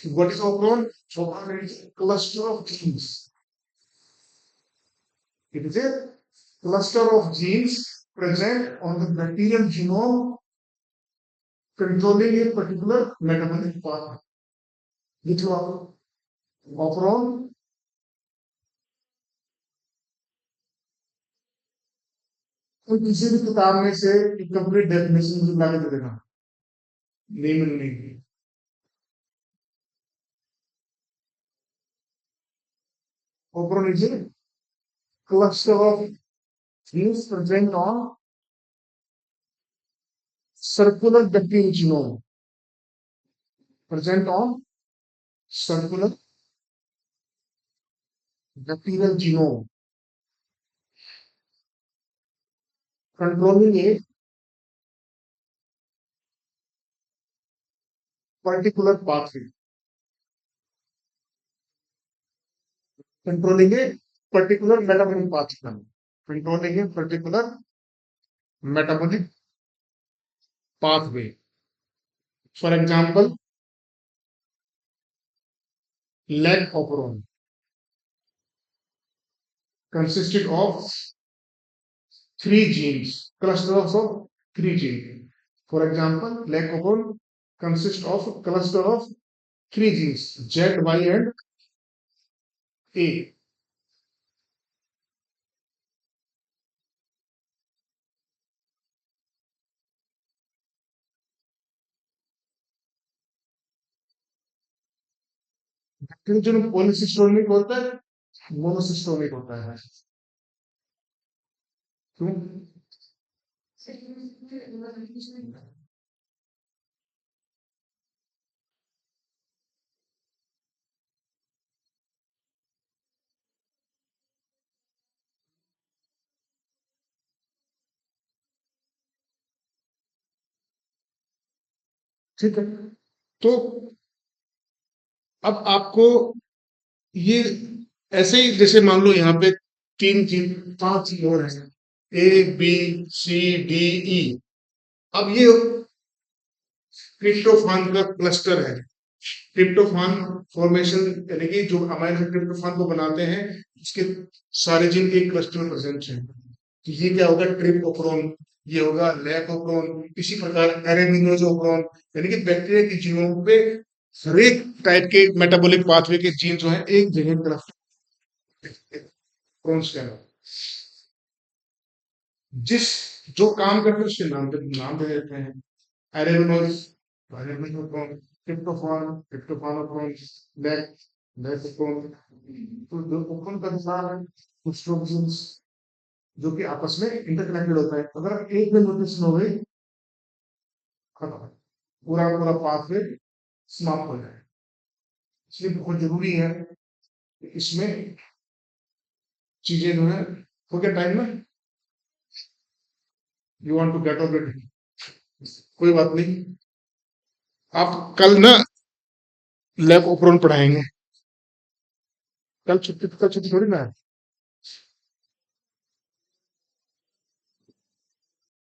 What is operon? Operon is cluster of genes. It is a cluster of genes present on the bacterial genome controlling a particular metabolic pathway. लिखो आप ऑपरॉन। तो किसी भी किताब में से कंप्लीट डेफिनेशन मुझे ला के देना, नहीं मिलनी। Operon is a cluster of genes present on circular bacterial genome. Present on circular bacterial genome, controlling a particular pathway. Controlling a particular metabolic pathway. Controlling a particular metabolic pathway. For example, leg operon consisted of three genes, clusters of three genes. For example, leg operon consists of a cluster of three genes, Z, Y, and A. लेकिन जो पॉलीसिस्टोनिक होता है, monocistronic होता है। क्यों? ठीक है, तो अब आपको ये ऐसे ही, जैसे मान लो यहाँ पे तीन चीज, पांच चीज और हैं, A B C D E. अब ये ट्रिप्टोफान का क्लस्टर है। ट्रिप्टोफान फॉर्मेशन यानी कि जो अमाइनो एसिड ट्रिप्टोफान को बनाते हैं, इसके सारे जीन एक क्लस्टर में प्रेजेंट है। तो ये क्या होगा? ट्रिप्टोफान। ये होगा लैकोप्रोन। इसी प्रकार एरेबिनोजोप्रोन, यानी कि बैक्टीरिया के जीनोम पे हर एक टाइप के मेटाबॉलिक पाथवे के जीन जो है एक जगह क्लस्टर प्रोन्स कहना। जिस जो काम करते हैं उसके नाम दे देते हैं। एरेबिनोज, एरेबिनोप्रोन, ट्रिप्टोफान, ट्रिप्टोफानोप्रोन, लैक, लैकोप्रोन। तो जो ओपन का अनुसार है, कुछ प्रोटीन्स जो कि आपस में इंटरकनेक्टेड होता है। अगर एक में म्यूटेशन हो गई, खत्म, पूरा पूरा पाथवे समाप्त हो जाए। इसलिए बहुत जरूरी है कि इसमें चीजें जो है, हो गया टाइम में, you want to get off it, कोई बात नहीं। आप कल ना लैब ओपरॉन पढ़ाएंगे, कल छुट्टी थोड़ी ना है।